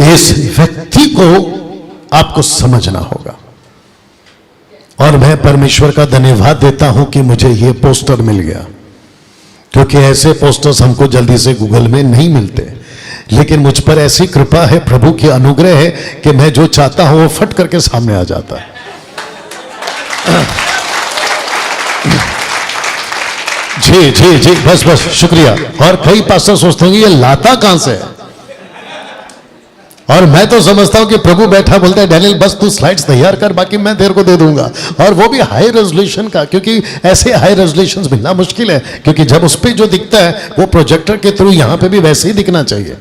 इस व्यक्ति को आपको समझना होगा। और मैं परमेश्वर का धन्यवाद देता हूं कि मुझे यह पोस्टर मिल गया, क्योंकि ऐसे पोस्टर्स हमको जल्दी से गूगल में नहीं मिलते। लेकिन मुझ पर ऐसी कृपा है, प्रभु की अनुग्रह है कि मैं जो चाहता हूं वो फट करके सामने आ जाता है। जी जी जी, बस बस शुक्रिया। और कई पास्टर सोचते होंगे ये लाता कहां से है, और मैं तो समझता हूं कि प्रभु बैठा बोलता है डैनियल बस तू स्लाइड्स तैयार कर, बाकी मैं तेरे को दे दूंगा, और वो भी हाई रेजोल्यूशन का, क्योंकि ऐसे हाई रेजोल्यूशन मिलना मुश्किल है, क्योंकि जब उस पर जो दिखता है वो प्रोजेक्टर के थ्रू यहां पे भी वैसे ही दिखना चाहिए।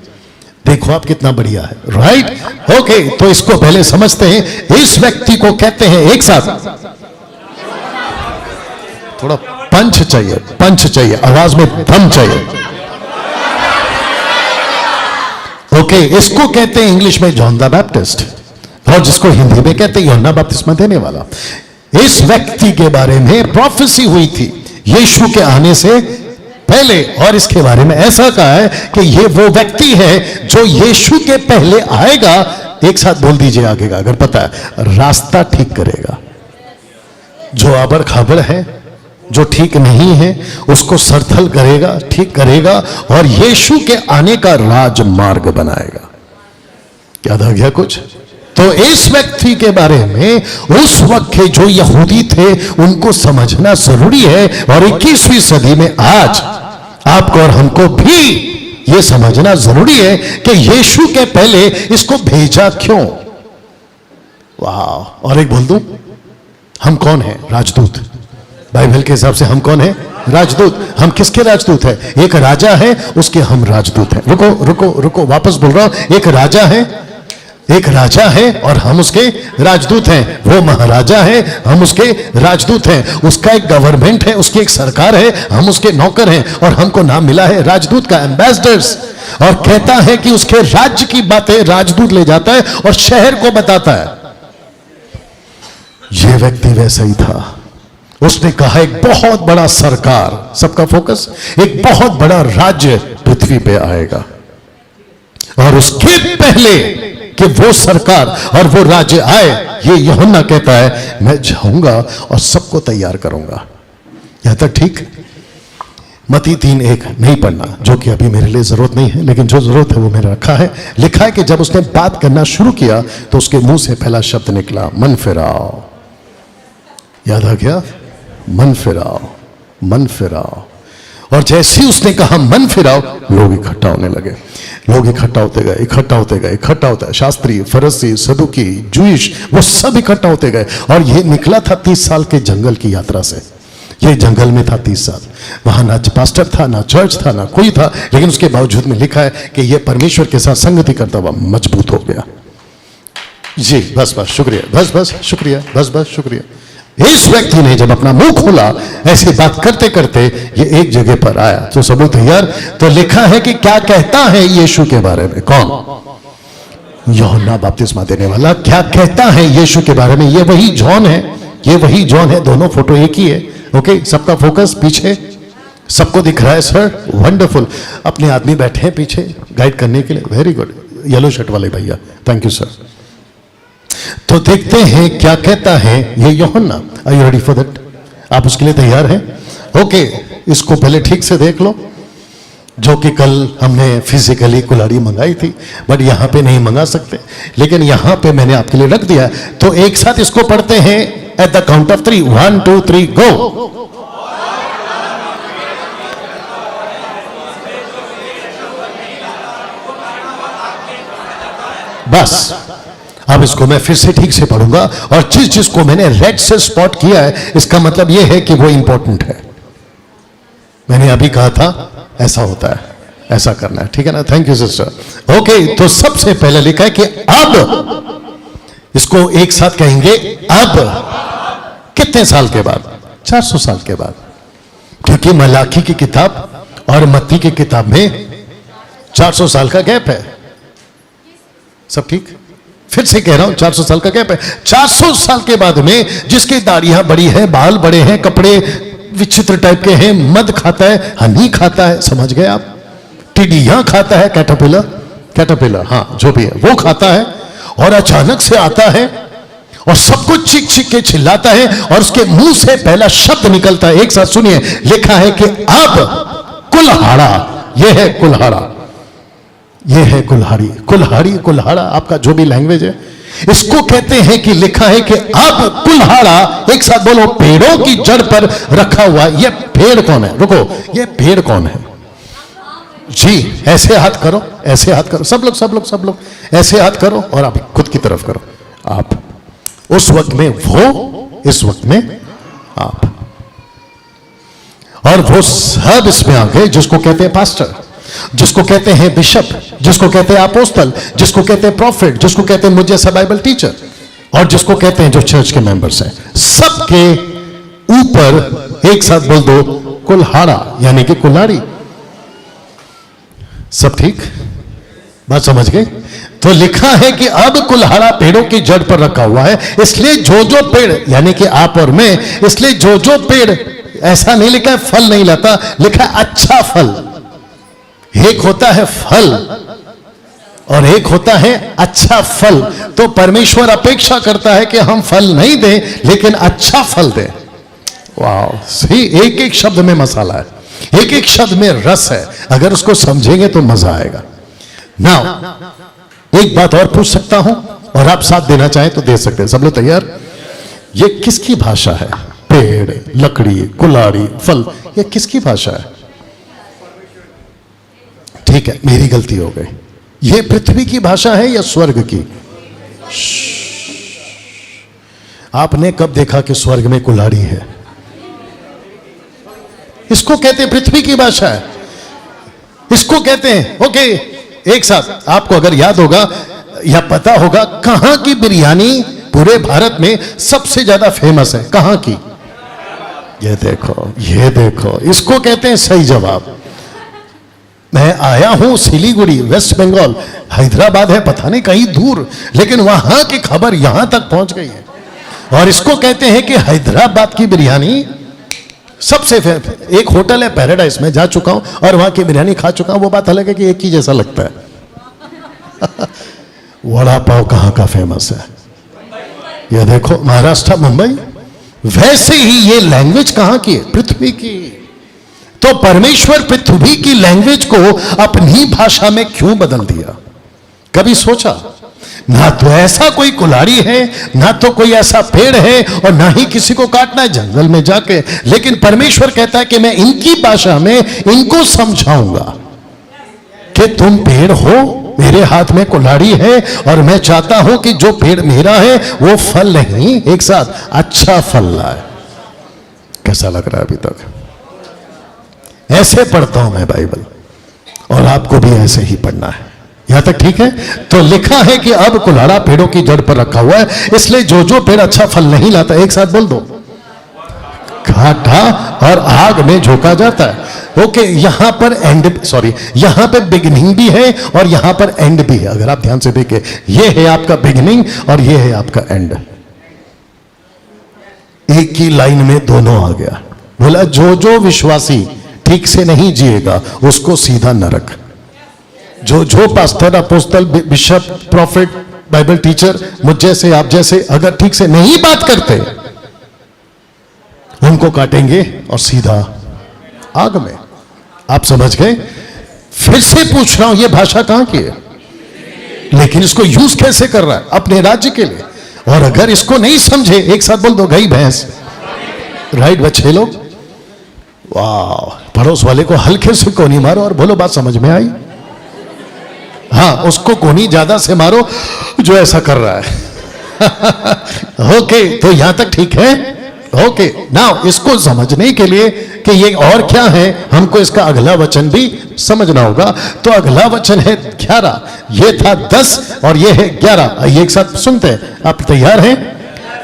देखो आप कितना बढ़िया है, राइट? ओके, तो इसको पहले समझते हैं। इस व्यक्ति को कहते हैं, एक साथ थोड़ा पंच चाहिए, पंच चाहिए, आवाज में दम चाहिए। ओके, इसको कहते हैं इंग्लिश में जॉन द बैप्टिस्ट, और जिसको हिंदी में कहते हैं यूहन्ना बपतिस्मा देने वाला। इस व्यक्ति के बारे में प्रोफेसी हुई थी यीशु के आने से पहले, और इसके बारे में ऐसा कहा है कि ये वो व्यक्ति है जो यीशु के पहले आएगा। एक साथ बोल दीजिए आगे का, अगर पता है, रास्ता ठीक करेगा। जो आबर खाबर है, जो ठीक नहीं है, उसको सरथल करेगा, ठीक करेगा, और यीशु के आने का राजमार्ग बनाएगा। याद आ गया कुछ? तो इस व्यक्ति के बारे में उस वक्त के जो यहूदी थे उनको समझना जरूरी है, और 21वीं सदी में आज आपको और हमको भी यह समझना जरूरी है कि यीशु के पहले इसको भेजा क्यों। वाह! और एक बोल दूं, हम कौन हैं? राजदूत। बाइबल के हिसाब से हम कौन है? राजदूत। हम किसके राजदूत हैं? एक राजा है, उसके हम राजदूत हैं। रुको रुको रुको, वापस बोल रहा हूं, एक राजा है, एक राजा है और हम उसके राजदूत हैं। वो महाराजा है, हम उसके राजदूत हैं। उसका एक गवर्नमेंट है, उसकी एक सरकार है, हम उसके नौकर हैं, और हमको नाम मिला है राजदूत का, एम्बेसडर्स। और कहता है कि उसके राज्य की बातें राजदूत ले जाता है और शहर को बताता है। यह व्यक्ति वैसा ही था। उसने कहा एक बहुत बड़ा सरकार, सबका फोकस, एक बहुत बड़ा राज्य पृथ्वी पे आएगा, और उसके पहले कि वो सरकार और वो राज्य आए, ये यूहन्ना कहता है मैं जाऊंगा और सबको तैयार करूंगा। यहां तक ठीक? मत्ती 3:1 नहीं पढ़ना, जो कि अभी मेरे लिए जरूरत नहीं है, लेकिन जो जरूरत है वो मैंने रखा है। लिखा है कि जब उसने बात करना शुरू किया तो उसके मुंह से पहला शब्द निकला, मन फिराओ। याद आ गया? मन फिराओ, मन फिराओ। और जैसे ही उसने कहा मन फिराओ, लोग इकट्ठा होने लगे। लोग इकट्ठा होते गए, इकट्ठा होते गए, इकट्ठा होता है। शास्त्री, फरीसी, सदुकी, जूइश, वो सब इकट्ठा होते गए। और ये निकला था 30 साल के जंगल की यात्रा से। ये जंगल में था 30 साल। वहां ना पास्टर था, ना चर्च था, ना कोई था, लेकिन उसके बावजूद में लिखा है कि ये परमेश्वर के साथ संगति करता हुआ मजबूत हो गया। जी बस बस शुक्रिया, बस बस शुक्रिया, बस बस शुक्रिया। इस व्यक्ति ने जब अपना मुंह खोला, ऐसी बात करते करते ये एक जगह पर आया। तो सब लोग तैयार? तो लिखा है कि क्या कहता है यीशु के बारे में? कौन? यूहन्ना बपतिस्मा देने वाला क्या कहता है यीशु के बारे में? ये वही जॉन है, ये वही जॉन है। दोनों फोटो एक ही है। ओके, सबका फोकस पीछे, सबको दिख रहा है सर? वंडरफुल। अपने आदमी बैठे हैं पीछे गाइड करने के लिए। वेरी गुड, येलो शर्ट वाले भैया, थैंक यू सर। तो देखते हैं क्या कहता है ये Yuhanna. Are you ready for that? आप उसके लिए तैयार हैं? ओके, इसको पहले ठीक से देख लो, जो कि कल हमने फिजिकली कुल्हाड़ी मंगाई थी, बट यहां पे नहीं मंगा सकते, लेकिन यहां पे मैंने आपके लिए रख दिया। तो एक साथ इसको पढ़ते हैं एट द काउंट ऑफ 3, 1 2 3 गो। बस अब इसको मैं फिर से ठीक से पढ़ूंगा, और जिस जिसको मैंने रेड से स्पॉट किया है, इसका मतलब यह है कि वो इंपॉर्टेंट है। मैंने अभी कहा था ऐसा होता है, ऐसा करना है, ठीक है ना? Thank you sister. ओके, तो सबसे पहले लिखा है कि अब, इसको एक साथ कहेंगे अब। कितने साल के बाद? 400 साल के बाद, क्योंकि मलाकी की किताब और मत्ती की किताब में 400 साल का गैप है। सब ठीक? फिर से कह रहा हूं, 400 साल का गैप है। 400 साल के बाद में जिसकी दाढ़ियां बड़ी है, बाल बड़े हैं, कपड़े विचित्र टाइप के हैं, मद खाता है, हनी खाता है, समझ गए आप? टिड्डियां खाता है, कैटरपिलर, हाँ जो भी है वो खाता है, और अचानक से आता है और सब कुछ चीख चीख के चिल्लाता है, और उसके मुंह से पहला शब्द निकलता है, एक साथ सुनिए, लिखा है कि अब कुल्हाड़ा, यह है कुल्हाड़ा, यह है कुल्हाड़ी, कुल्हाड़ा आपका जो भी लैंग्वेज है, इसको कहते हैं कि लिखा है कि अब कुल्हाड़ा, एक साथ बोलो, पेड़ों की जड़ पर रखा हुआ। यह पेड़ कौन है? रुको, यह पेड़ कौन है जी? ऐसे हाथ करो, ऐसे हाथ करो, सब लोग ऐसे हाथ करो, और आप खुद की तरफ करो। आप उस वक्त में वो, इस वक्त में आप, और वो सब इसमें आ गए, जिसको कहते हैं पास्टर, जिसको कहते हैं बिशप, जिसको कहते हैं अपोस्तल, जिसको कहते हैं प्रॉफिट, जिसको कहते हैं मुझे ऐसा बाइबल टीचर, और जिसको कहते हैं जो चर्च के मेंबर्स हैं, सबके ऊपर एक साथ बोल दो कुल्हाड़ा, यानी कि कुल्हाड़ी। सब ठीक? बात समझ गए? तो लिखा है कि अब कुल्हाड़ा पेड़ों की जड़ पर रखा हुआ है, इसलिए जो जो पेड़, यानी कि आप और मैं, इसलिए जो जो पेड़, ऐसा नहीं लिखा है फल नहीं लाता, लिखा है अच्छा फल। एक होता है फल और एक होता है अच्छा फल। तो परमेश्वर अपेक्षा करता है कि हम फल नहीं दें, लेकिन अच्छा फल दें। वाह, सही, एक एक शब्द में मसाला है, एक एक शब्द में रस है, अगर उसको समझेंगे तो मजा आएगा। नाउ एक बात और पूछ सकता हूं, और आप साथ देना चाहें तो दे सकते हैं। सब लोग तैयार? ये किसकी भाषा है? पेड़, लकड़ी, कुल्हाड़ी, फल, ये किसकी भाषा है? ठीक है, मेरी गलती हो गई। ये पृथ्वी की भाषा है या स्वर्ग की? आपने कब देखा कि स्वर्ग में कुल्हाड़ी है? इसको कहते हैं पृथ्वी की भाषा है, इसको कहते हैं। ओके, एक साथ आपको अगर याद होगा या पता होगा, कहां की बिरयानी पूरे भारत में सबसे ज्यादा फेमस है? कहां की? ये देखो, ये देखो, इसको कहते हैं सही जवाब। मैं आया हूं सिलीगुड़ी, वेस्ट बंगाल, हैदराबाद है पता नहीं कहीं दूर, लेकिन वहां की खबर यहां तक पहुंच गई है, और इसको कहते हैं कि हैदराबाद की बिरयानी सबसे एक होटल है पैराडाइज में जा चुका हूं और वहां की बिरयानी खा चुका हूं, वो बात अलग है कि एक ही जैसा लगता है। वड़ा पाव कहां का फेमस है? ये देखो, महाराष्ट्र, मुंबई। वैसे ही ये लैंग्वेज कहां की है? पृथ्वी की। तो परमेश्वर पृथ्वी की लैंग्वेज को अपनी भाषा में क्यों बदल दिया? कभी सोचा? ना तो ऐसा कोई कुल्हाड़ी है, ना तो कोई ऐसा पेड़ है, और ना ही किसी को काटना है जंगल में जाके, लेकिन परमेश्वर कहता है कि मैं इनकी भाषा में इनको समझाऊंगा कि तुम पेड़ हो, मेरे हाथ में कुल्हाड़ी है, और मैं चाहता हूं कि जो पेड़ मेरा है वो फल नहीं, एक साथ अच्छा फल लाए। कैसा लग रहा है अभी तक? ऐसे पढ़ता हूं मैं बाइबल, और आपको भी ऐसे ही पढ़ना है। यहां तक ठीक है? तो लिखा है कि अब कुल्हाड़ा पेड़ों की जड़ पर रखा हुआ है, इसलिए जो जो पेड़ अच्छा फल नहीं लाता, एक साथ बोल दो, काटा और आग में झोंका जाता है। ओके, यहां पर एंड, सॉरी, यहां पे बिगिनिंग भी है और यहां पर एंड भी है। अगर आप ध्यान से देखें, ये है आपका बिगिनिंग और ये है आपका एंड। एक ही लाइन में दोनों आ गया। बोला जो जो विश्वासी ठीक से नहीं जिएगा उसको सीधा नरक। जो जो pastor, apostle, bishop, prophet, Bible teacher, मुझ जैसे, आप जैसे अगर ठीक से नहीं बात करते, उनको काटेंगे और सीधा आग में। आप समझ गए? फिर से पूछ रहा हूं, यह भाषा कहां की है, लेकिन इसको यूज कैसे कर रहा है? अपने राज्य के लिए। और अगर इसको नहीं समझे, एक साथ बोल दो, गई भैंस। राइट बच्चे लोग? वाह, पड़ोस वाले को हल्के से कोनी मारो और बोलो बात समझ में आई? हाँ, उसको कोनी ज्यादा से मारो जो ऐसा कर रहा है। ओके, तो यहां तक ठीक है? ओके, नाउ इसको समझने के लिए कि ये और क्या है, हमको इसका अगला वचन भी समझना होगा। तो अगला वचन है 11, ये था 10 और ये है 11। आइए एक साथ सुनते हैं। आप तैयार हैं?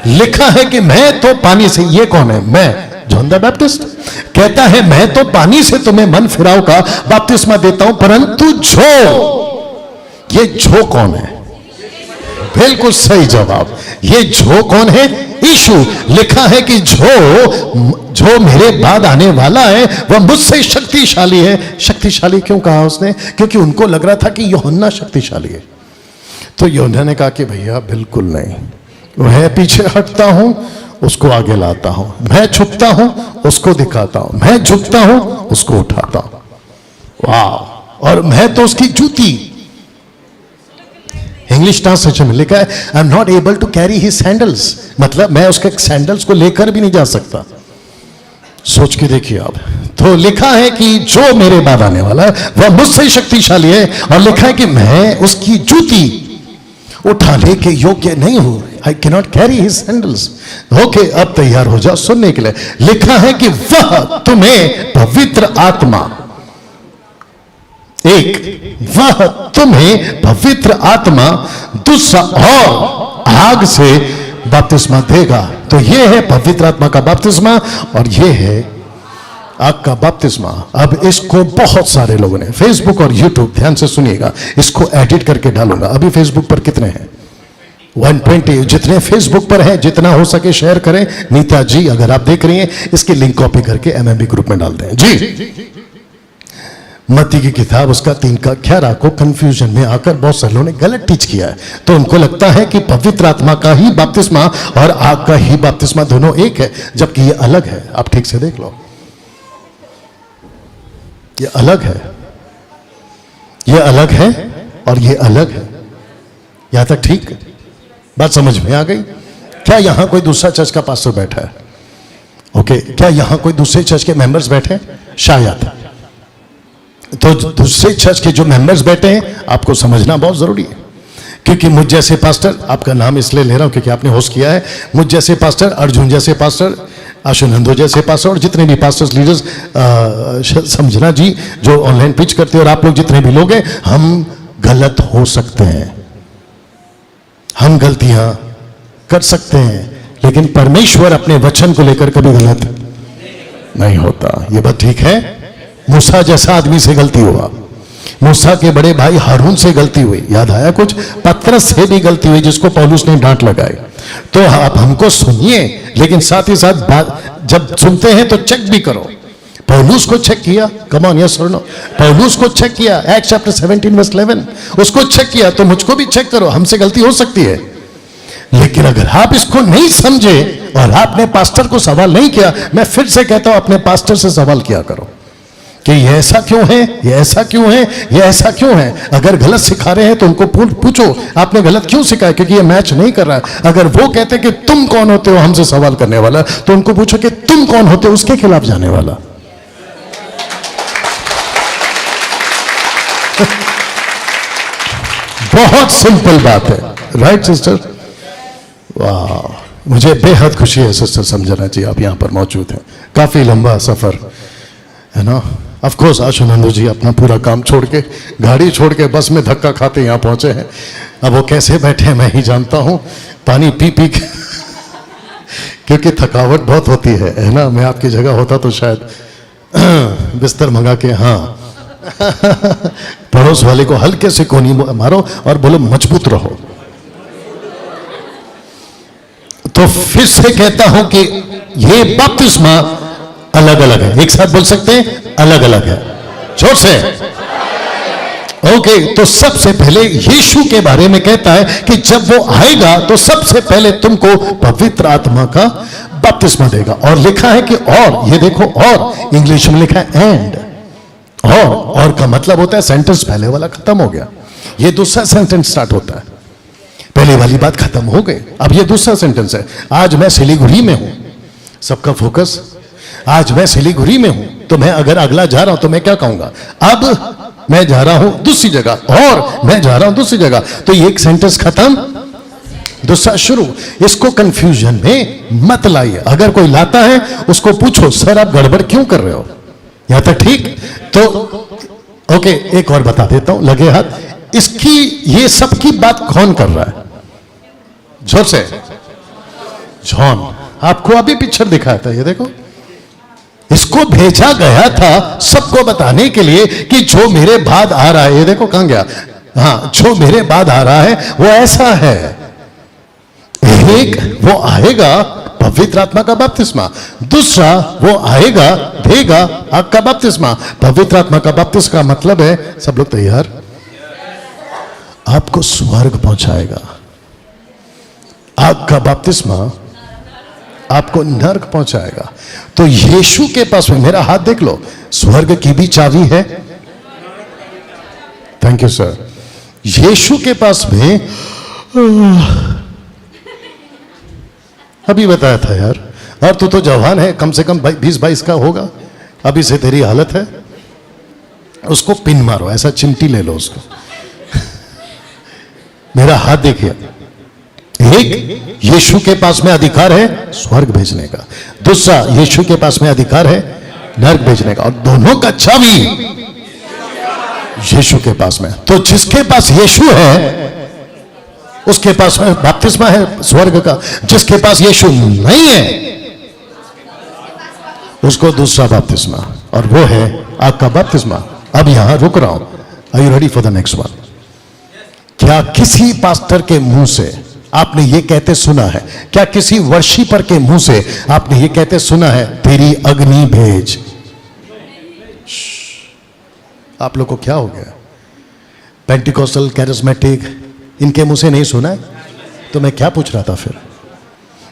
लिखा है कि मैं तो पानी से, ये कौन है? मैं, जॉन द बैप्टिस्ट कहता है मैं तो पानी से तुम्हें मन फिराव का बपतिस्मा देता हूं, परंतु जो, ये जो कौन है? बिल्कुल सही जवाब। ये जो कौन है? यीशु। लिखा है कि जो मेरे बाद आने वाला है वह मुझसे शक्तिशाली है। शक्तिशाली क्यों कहा उसने? क्योंकि उनको लग रहा था कि यूहन्ना शक्तिशाली है। तो यूहन्ना ने कहा कि भैया बिल्कुल नहीं, मैं पीछे हटता हूं, उसको आगे लाता हूं, मैं झुकता हूं, उसको दिखाता हूं, मैं झुकता हूं, उसको उठाता हूं। वाह! और मैं तो उसकी जूती। इंग्लिश ट्रांसलेशन में लिखा है I am not able to carry his sandals, मतलब मैं उसके सैंडल्स को लेकर भी नहीं जा सकता। सोच के देखिए आप। तो लिखा है कि जो मेरे बाद आने वाला है वह मुझसे शक्तिशाली है, और लिखा है कि मैं उसकी जूती उठाने के योग्य नहीं हूं। I can not carry his sandals. Okay, अब तैयार हो जाओ सुनने के लिए। लिखा है कि वह तुम्हें पवित्र आत्मा, एक, वह तुम्हें पवित्र आत्मा, दूसरा और आग से बपतिस्मा देगा। तो यह है पवित्र आत्मा का बपतिस्मा, और यह है आग का बपतिस्मा। अब इसको बहुत सारे लोगों ने फेसबुक और यूट्यूब, ध्यान से सुनिएगा, इसको एडिट करके डालूंगा। अभी फेसबुक पर कितने हैं? 120। जितने फेसबुक पर हैं जितना हो सके शेयर करें। नीता जी अगर आप देख रही हैं, इसकी लिंक कॉपी करके एमएमबी ग्रुप में डाल दें जी। मत्ती की किताब उसका 3:11 को कंफ्यूजन में आकर बहुत सारे लोगों ने गलत टीच किया है। तो उनको लगता है कि पवित्र आत्मा का ही बपतिस्मा और आग का ही बपतिस्मा दोनों एक है, जबकि ये अलग है। आप ठीक से देख लो, ये अलग है, ये अलग है और ये अलग है। यहां तक ठीक बात समझ में आ गई? क्या यहां कोई दूसरा चर्च का पास्टर बैठा है? ओके, क्या यहां कोई दूसरे चर्च के मेंबर्स बैठे हैं? शायद। तो दूसरे चर्च के जो मेंबर्स बैठे हैं, आपको समझना बहुत जरूरी है। क्योंकि मुझ जैसे पास्टर, आपका नाम इसलिए ले रहा हूं क्योंकि आपने होस्ट किया है, मुझ जैसे पास्टर, अर्जुन जैसे पास्टर, आशुनंदो जैसे पास्टर और जितने भी पास्टर्स लीडर्स, समझना जी, जो ऑनलाइन पिच करते हैं, और आप लोग जितने भी लोग हैं, हम गलत हो सकते हैं, हम गलतियां कर सकते हैं, लेकिन परमेश्वर अपने वचन को लेकर कभी गलत नहीं होता। ये बात ठीक है? मूसा जैसा आदमी से गलती हुआ, मूसा के बड़े भाई हारून से गलती हुई, याद आया कुछ? पतरस से भी गलती हुई जिसको पौलुस ने डांट लगाई। तो आप हमको सुनिए, लेकिन साथ ही साथ जब सुनते हैं तो चेक भी करो। पौलुस को चेक किया, कम ऑन, यस और नो? पौलुस को चेक किया, एक्ट चैप्टर 17 वर्स 11, उसको चेक किया, तो मुझको भी चेक करो। हमसे गलती हो सकती है, लेकिन अगर आप इसको नहीं समझे और आपने पास्टर को सवाल नहीं किया, मैं फिर से कहता हूं अपने पास्टर से सवाल किया करो कि ये ऐसा क्यों है, ये ऐसा क्यों है, ये ऐसा क्यों है। अगर गलत सिखा रहे हैं तो उनको पूछो आपने गलत क्यों सिखाया, क्योंकि ये मैच नहीं कर रहा है। अगर वो कहते कि तुम कौन होते हो हमसे सवाल करने वाला, तो उनको पूछो कि तुम कौन होते हो उसके खिलाफ जाने वाला। बहुत सिंपल बात है, राइट सिस्टर? वाह, मुझे बेहद खुशी है सिस्टर समझना जी, आप यहां पर मौजूद हैं। काफी लंबा सफर है ना। ऑफ कोर्स आशुनंदो जी अपना पूरा काम छोड़ के, गाड़ी छोड़ के, बस में धक्का खाते यहाँ पहुंचे हैं। अब वो कैसे बैठे हैं मैं ही जानता हूँ, पानी पी पी के क्योंकि थकावट बहुत होती है ना। मैं आपकी जगह होता तो शायद बिस्तर मंगा के, हाँ पड़ोस वाले को हल्के से कोनी मारो और बोलो मजबूत रहो। तो फिर से कहता हूं कि ये बपतिस्मा अलग अलग है। एक साथ बोल सकते हैं, अलग अलग है, जोर से। ओके, तो सबसे पहले यीशु के बारे में कहता है कि जब वो आएगा तो सबसे पहले तुमको पवित्र आत्मा का बपतिस्मा देगा। और लिखा है कि और, ये देखो, और इंग्लिश में लिखा है एंड। और का मतलब होता है सेंटेंस पहले वाला खत्म हो गया, ये दूसरा सेंटेंस स्टार्ट होता है। पहले वाली बात खत्म हो गई, अब ये दूसरा सेंटेंस है। आज मैं सिलीगुड़ी में हूं, सबका फोकस, आज मैं सिलीगुड़ी में हूं, तो मैं अगर अगला जा रहा हूं तो मैं क्या कहूंगा? अब मैं जा रहा हूं दूसरी जगह, और मैं जा रहा हूं दूसरी जगह। तो ये एक सेंटेंस खत्म, दूसरा शुरू। इसको कंफ्यूजन में मत लाइए। अगर कोई लाता है उसको पूछो, सर आप गड़बड़ क्यों कर रहे हो? यहां तक ठीक? तो ओके, एक और बता देता हूं, लगे हाथ। इसकी, ये सब की बात कौन कर रहा है? जोर से। जॉन। आपको अभी पिक्चर दिखाया था, ये देखो। इसको भेजा गया था सबको बताने के लिए कि जो मेरे बाद आ रहा है, ये देखो कहां गया, हाँ, जो मेरे बाद आ रहा है वो ऐसा है, एक वो आएगा पवित्र आत्मा का बपतिस्मा। दूसरा, वो आएगा, देगा आग का बपतिस्मा। पवित्र आत्मा का बपतिस्मा का मतलब है, सब लोग तैयार, आपको स्वर्ग पहुंचाएगा। आग का बपतिस्मा आपको नर्क पहुंचाएगा। तो यीशु के पास में, मेरा हाथ देख लो, स्वर्ग की भी चाबी है। Thank you sir. यीशु के पास में, अभी बताया था यार, और तू तो जवान है, कम से कम 20-22 का होगा, अभी से तेरी हालत है। उसको पिन मारो, ऐसा चिमटी ले लो उसको। मेरा हाथ देखिए, एक, यीशु के पास में अधिकार है स्वर्ग भेजने का। दूसरा, यीशु के पास में अधिकार है नर्क भेजने का। और दोनों का चाबी यीशु के पास में। तो जिसके पास यीशु है उसके पास में बपतिस्मा है स्वर्ग का। जिसके पास यीशु नहीं है उसको दूसरा बपतिस्मा, और वो है आग का बपतिस्मा। अब यहां रुक रहा हूं। Are you ready for the next one? क्या किसी पास्टर के मुंह से आपने ये कहते सुना है, क्या किसी वर्शिपर के मुंह से आपने ये कहते सुना है, तेरी अग्नि भेज? आप लोग को क्या हो गया? पेंटिकोस्टल, कैरिस्मेटिक, इनके मुंह से नहीं सुना है? तो मैं क्या पूछ रहा था फिर?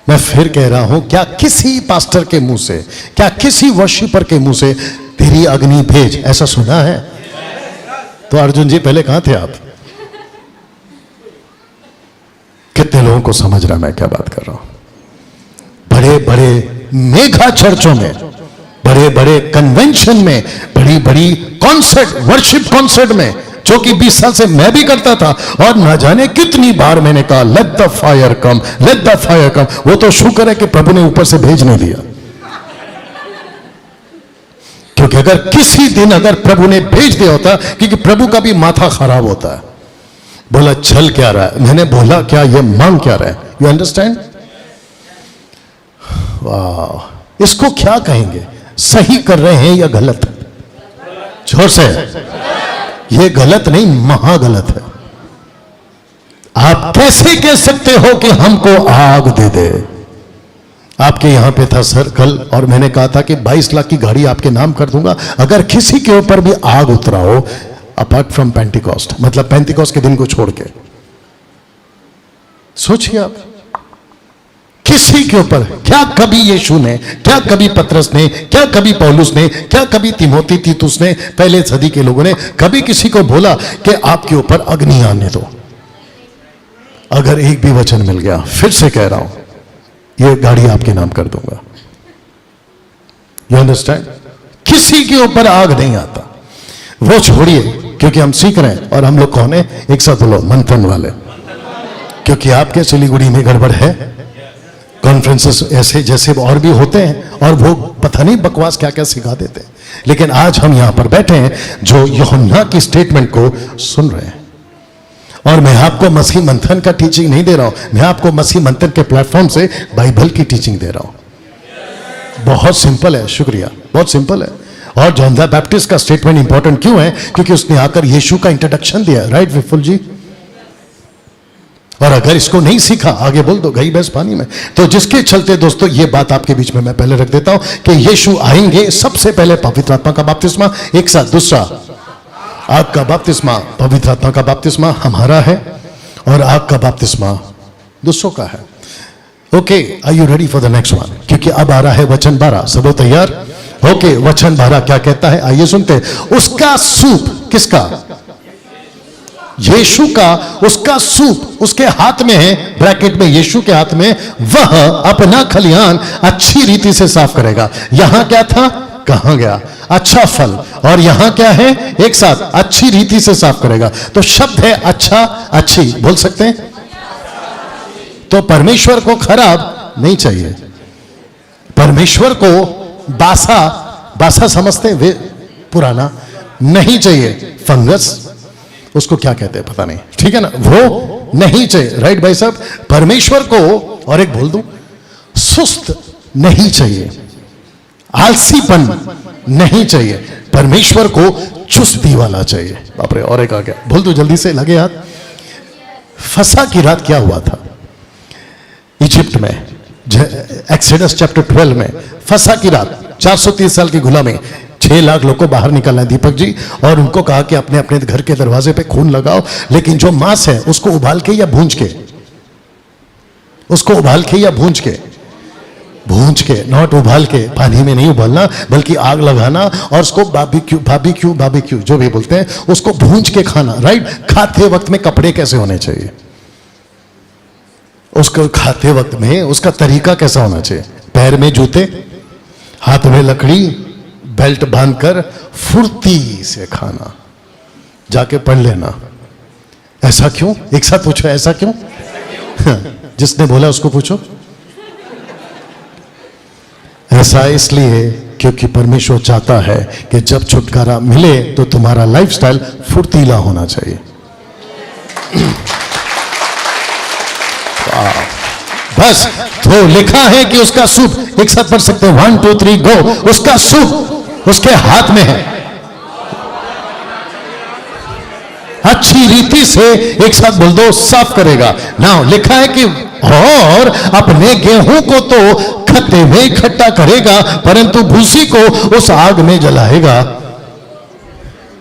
मैं फिर कह रहा हूं, क्या किसी पास्टर के मुंह से, क्या किसी वर्शिपर के मुंह से तेरी अग्नि भेज, ऐसा सुना है? तो अर्जुन जी पहले कहां थे आप? कितने लोगों को समझ रहा मैं क्या बात कर रहा हूं? बड़े बड़े मेगा चर्चों में, बड़े बड़े कन्वेंशन में, बड़ी बड़ी कॉन्सर्ट, वर्शिप कॉन्सर्ट में, जो कि 20 साल से मैं भी करता था, और ना जाने कितनी बार मैंने कहा let the fire come, let the fire come. वो तो शुक्र है कि प्रभु ने ऊपर से भेज नहीं दिया, क्योंकि अगर किसी दिन अगर प्रभु ने भेज दिया होता, क्योंकि प्रभु का भी माथा खराब होता है, बोला चल क्या रहा है, मैंने बोला क्या, ये मांग क्या रहा है। You understand? वाह, इसको क्या कहेंगे? सही कर रहे हैं या गलत? जोर से, ये गलत नहीं, महागलत है। आप कैसे कह सकते हो कि हमको आग दे दे? आपके यहां पे था सर कल, और मैंने कहा था कि 22 लाख की गाड़ी आपके नाम कर दूंगा अगर किसी के ऊपर भी आग उतरा हो, अपार्ट फ्रॉम पेंटिकॉस्ट, मतलब पेंटिकॉस्ट के दिन को छोड़ के। सोचिए आप, किसी के ऊपर, क्या कभी यीशु ने, क्या कभी पतरस ने, क्या कभी पौलुस ने, क्या कभी तिमोथी, तीतुस ने, पहले सदी के लोगों ने कभी किसी को बोला कि आपके ऊपर अग्नि आने दो? अगर एक भी वचन मिल गया, फिर से कह रहा हूं, ये गाड़ी आपके नाम कर दूंगा। You understand? किसी के ऊपर आग नहीं आता। वो छोड़िए, क्योंकि हम सीख रहे हैं, और हम लोग कौन है? एक साथ बोलो, मंथन वाले। क्योंकि आपके सिलीगुड़ी में गड़बड़ है, कॉन्फ्रेंसेस ऐसे जैसे और भी होते हैं, और वो पता नहीं बकवास क्या क्या सिखा देते हैं। लेकिन आज हम यहां पर बैठे हैं जो यूहन्ना की स्टेटमेंट को सुन रहे हैं, और मैं आपको मसीह मंथन का टीचिंग नहीं दे रहा हूं, मैं आपको मसीह मंथन के प्लेटफॉर्म से बाइबल की टीचिंग दे रहा हूं। बहुत सिंपल है, शुक्रिया, बहुत सिंपल है। और जॉन द बैप्टिस्ट का स्टेटमेंट इंपॉर्टेंट क्यों है? क्योंकि उसने आकर यीशु का इंट्रोडक्शन दिया, राइट विपुल जी? और अगर इसको नहीं सीखा, आगे बोल दो, गई भैंस पानी में। तो जिसके चलते दोस्तों, ये बात आपके बीच में मैं पहले रख देता हूं कि यीशु आएंगे, सबसे पहले पवित्र आत्मा का बपतिस्मा एक साथ, दूसरा आग का बपतिस्मा। पवित्र आत्मा का बपतिस्मा हमारा है, और आग का बपतिस्मा दूसरों का है। Okay, are you ready for the next one? क्योंकि अब आ रहा है वचन 12। सब लोग तैयार? ओके, वचन 12 क्या कहता है, आइए सुनते हैं। उसका सूप, किसका? यीशु का। उसका सूप उसके हाथ में है, ब्रैकेट में यीशु के हाथ में, वह अपना खलिहान अच्छी रीति से साफ करेगा। यहां क्या था, कहां गया? अच्छा फल। और यहां क्या है? एक साथ, अच्छी रीति से साफ करेगा। तो शब्द है अच्छा, अच्छी, बोल सकते हैं? तो परमेश्वर को खराब नहीं चाहिए, परमेश्वर को बासा, बासा समझते वे, पुराना नहीं चाहिए। फंगस, उसको क्या कहते हैं पता नहीं, ठीक है ना, वो नहीं चाहिए, राइट भाई साहब? परमेश्वर को, और एक बोल दूं, सुस्त नहीं चाहिए, आलसीपन नहीं चाहिए, परमेश्वर को चुस्ती वाला चाहिए। बाप रे, और एक आ गया, बोल दो जल्दी से, लगे हाथ। फसा की रात क्या हुआ था इजिप्ट में? एक्सोडस चैप्टर 12 में फसा की रात 430 साल की गुलामी, 6 लाख लोग को बाहर निकलना है दीपक जी, और उनको कहा कि अपने अपने घर के दरवाजे पे खून लगाओ, लेकिन जो मांस है उसको उबाल के या भूंज के, उसको उबाल के या भूंज के, भूंज के, नॉट उबाल के, पानी में नहीं उबालना बल्कि आग लगाना और उसको बाबीक्यू जो भी बोलते हैं उसको भूंज के खाना, राइट। खाते वक्त में कपड़े कैसे होने चाहिए, उसको खाते वक्त में उसका तरीका कैसा होना चाहिए, पैर में जूते, हाथ में लकड़ी, बेल्ट बांधकर फुर्ती से खाना। जाके पढ़ लेना। ऐसा क्यों, एक साथ पूछो ऐसा क्यों? जिसने बोला उसको पूछो। ऐसा इसलिए क्योंकि परमेश्वर चाहता है कि जब छुटकारा मिले तो तुम्हारा लाइफस्टाइल फुर्तीला होना चाहिए। बस तो लिखा है कि उसका सूप, एक साथ पढ़ सकते हैं 1 2 3 गो, उसका सूप उसके हाथ में है, अच्छी रीति से एक साथ बोल दो, साफ करेगा। नाउ लिखा है कि और अपने गेहूं को तो खत्ते में इकट्ठा करेगा परंतु भूसी को उस आग में जलाएगा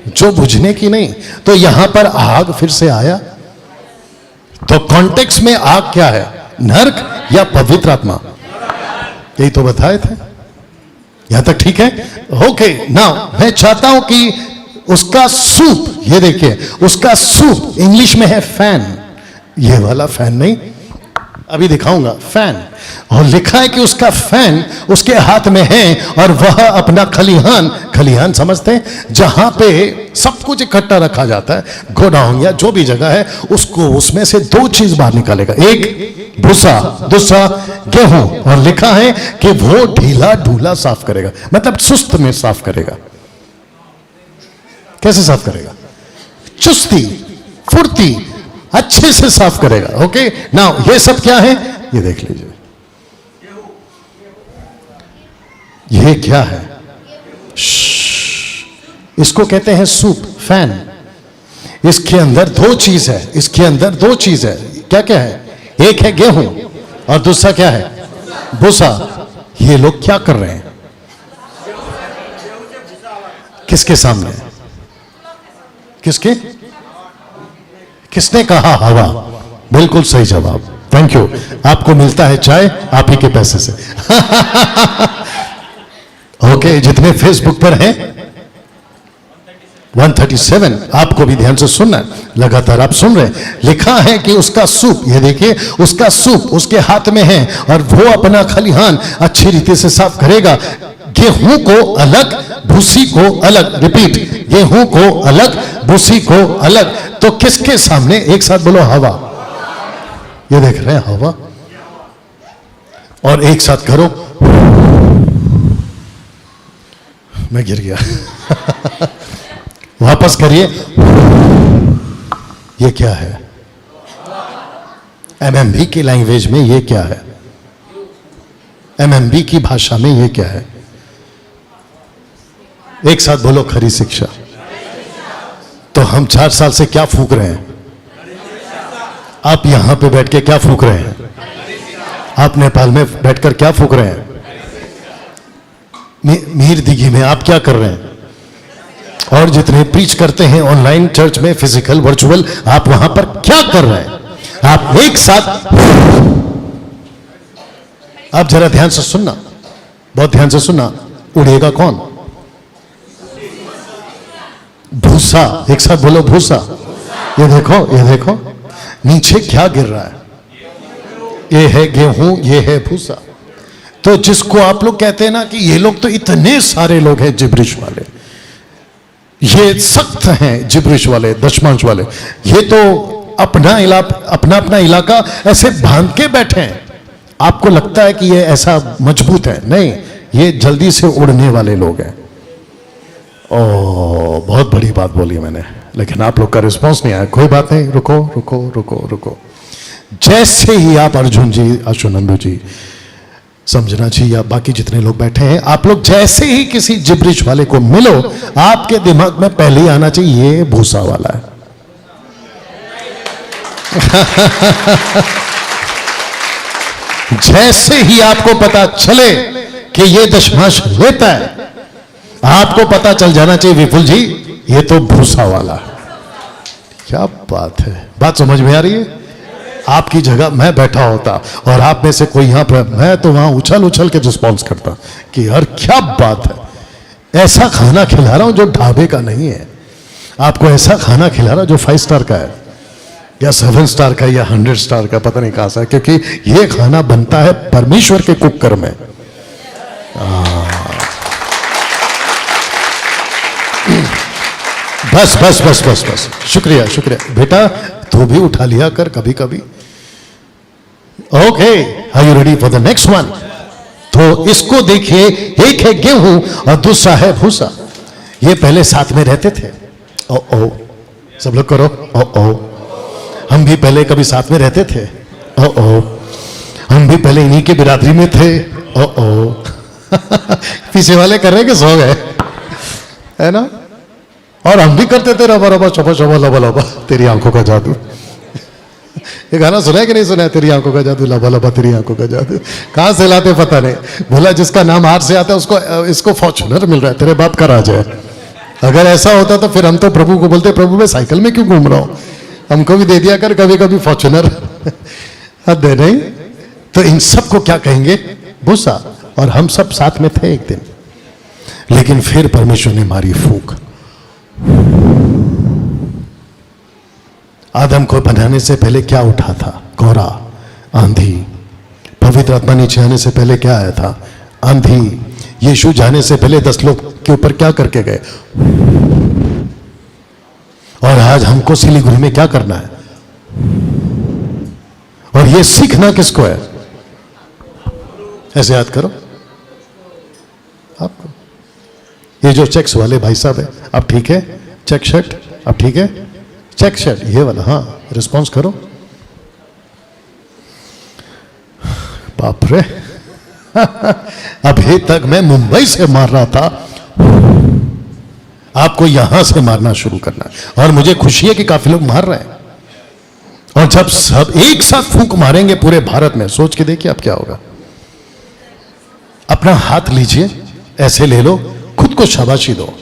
जो बुझने की नहीं। तो यहां पर आग फिर से आया, तो कॉन्टेक्स्ट में आग क्या है, नरक या पवित्र आत्मा? यही तो बताए थे। यहां तक ठीक है? ओके। नाउ मैं चाहता हूं कि उसका सूप, ये देखिए उसका सूप इंग्लिश में है फैन, ये वाला फैन नहीं, अभी दिखाऊंगा फैन। और लिखा है कि उसका फैन उसके हाथ में है और वह अपना खलिहान, खलिहान समझते हैं जहां पे सब कुछ इकट्ठा रखा जाता है, गोडाउन या जो भी जगह है, उसको उसमें से 2 चीज बाहर निकालेगा, एक भूसा, दूसरा गेहूं। और लिखा है कि वो ढीला ढूला साफ करेगा, मतलब सुस्त में साफ करेगा। कैसे साफ करेगा? चुस्ती, फुर्ती, अच्छे से साफ करेगा। ओके। नाउ ये सब क्या है, ये देख लीजिए, ये क्या है? इसको कहते हैं सूप, फैन। इसके अंदर 2 चीज है, इसके अंदर 2 चीज है। क्या क्या है? एक है गेहूं और दूसरा क्या है? भूसा। ये लोग क्या कर रहे हैं? किसके सामने? किसके? किसने कहा हवा? बिल्कुल सही जवाब, थैंक यू। आपको मिलता है चाय आप ही के पैसे से। ओके। जितने फेसबुक पर हैं 137, आपको भी ध्यान से सुनना है, लगातार आप सुन रहे हैं। लिखा है कि उसका सूप, ये देखिए उसका सूप उसके हाथ में है और वो अपना खलिहान अच्छी रीति से साफ करेगा। गेहूं को अलग, भूसी को अलग, रिपीट, गेहूं को अलग, भूसी को अलग। तो किसके सामने? एक साथ बोलो, हवा। ये देख रहे हैं हवा, और एक साथ करो, मैं गिर गया। वापस करिए। ये क्या है? एमएमबी की लैंग्वेज में ये क्या है? एमएमबी की भाषा में ये क्या है? एक साथ बोलो, खरी शिक्षा। तो हम 4 साल से क्या फूंक रहे हैं? आप यहां पे बैठ के क्या फूंक रहे हैं? आप नेपाल में बैठकर क्या फूंक रहे हैं? मीर दिघी में आप क्या कर रहे हैं? और जितने प्रीच करते हैं ऑनलाइन चर्च में, फिजिकल, वर्चुअल, आप वहां पर क्या कर रहे हैं? आप एक साथ, आप जरा ध्यान से सुनना, बहुत ध्यान से सुनना। उड़ेगा कौन? भूसा। एक साथ बोलो, भूसा। ये देखो, ये देखो नीचे क्या गिर रहा है? ये है गेहूं, ये है भूसा। तो जिसको आप लोग कहते हैं ना कि ये लोग तो इतने सारे लोग हैं जिब्रिश वाले, ये सख्त हैं जिब्रिश वाले, दशमांश वाले, ये तो अपना अपना इलाका ऐसे बांध के बैठे हैं। आपको लगता है कि ये ऐसा मजबूत है, नहीं, ये जल्दी से उड़ने वाले लोग हैं। ओ, बहुत बड़ी बात बोली मैंने, लेकिन आप लोग का रिस्पांस नहीं आया। कोई बात नहीं, रुको रुको रुको रुको। जैसे ही आप अर्जुन जी, अशुनंदू जी, समझना चाहिए, या बाकी जितने लोग बैठे हैं, आप लोग जैसे ही किसी जिब्रिश वाले को मिलो, आपके दिमाग में पहले ही आना चाहिए ये भूसा वाला है। जैसे ही आपको पता चले कि ये दशमांश लेता है, आपको पता चल जाना चाहिए विपुल जी ये तो भूसा वाला। क्या बात है, बात समझ में आ रही है? आपकी जगह मैं बैठा होता और आप में से कोई यहां पर, मैं तो वहां उछल उछल के रिस्पॉन्स करता कि यार क्या बात है, ऐसा खाना खिला रहा हूं जो ढाबे का नहीं है, आपको ऐसा खाना खिला रहा हूं जो 5 स्टार का है या 7 स्टार का या 100 स्टार का, पता नहीं कहां से, क्योंकि ये खाना बनता है परमेश्वर के कुकर में। बस बस बस बस बस, शुक्रिया शुक्रिया बेटा, तू भी उठा लिया कर कभी कभी। Okay, are you ready for the next one? तो इसको देखिए, एक है गेहूं और दूसरा है भूसा। ये पहले साथ में रहते थे। ओ ओ, सब लोग करो ओ ओ। हम भी पहले कभी साथ में रहते थे। ओ ओ, हम भी पहले इन्हीं के बिरादरी में थे। ओ ओ पीछे वाले कर रहे कि सो गए, है ना? और हम भी करते थे रबा रबा चबा चबा लबा लबा तेरी आंखों का जादू। ये गाना सुना है कि नहीं सुना है? तेरी आंखों का जादू लबा लबा तेरी आंखों का जादू। कहां से लाते पता नहीं, बोला जिसका नाम आर से आता है उसको, इसको फॉर्च्यूनर मिल रहा है, तेरे बाप का राज है। अगर ऐसा होता तो फिर हम तो प्रभु को बोलते, प्रभु मैं साइकिल में क्यों घूम रहा हूं, हमको भी दे दिया कर कभी कभी फॉर्च्यूनर। हद है नहीं? तो इन सबको क्या कहेंगे? भूसा। और हम सब साथ में थे एक दिन, लेकिन फिर परमेश्वर ने मारी फूंक। आदम को बनाने से पहले क्या उठा था? कोहरा, आंधी। पवित्र आत्मा नीचे आने से पहले क्या आया था? आंधी। यीशु जाने से पहले 10 लोग के ऊपर क्या करके गए? और आज हमको सिलीगुड़ी में क्या करना है? और ये सीखना किसको है? ऐसे याद करो आपको। ये जो चेक्स वाले भाई साहब है, आप ठीक है? चेक शर्ट, आप ठीक है? चेक शर्ट ये वाला, हाँ रिस्पॉन्स करो। बाप रे अभी तक मैं मुंबई से मार रहा था, आपको यहां से मारना शुरू करना है। और मुझे खुशी है कि काफी लोग मार रहे हैं। और जब सब एक साथ फूंक मारेंगे पूरे भारत में, सोच के देखिए अब क्या होगा। अपना हाथ लीजिए, ऐसे ले लो, खुद को शाबाशी दो।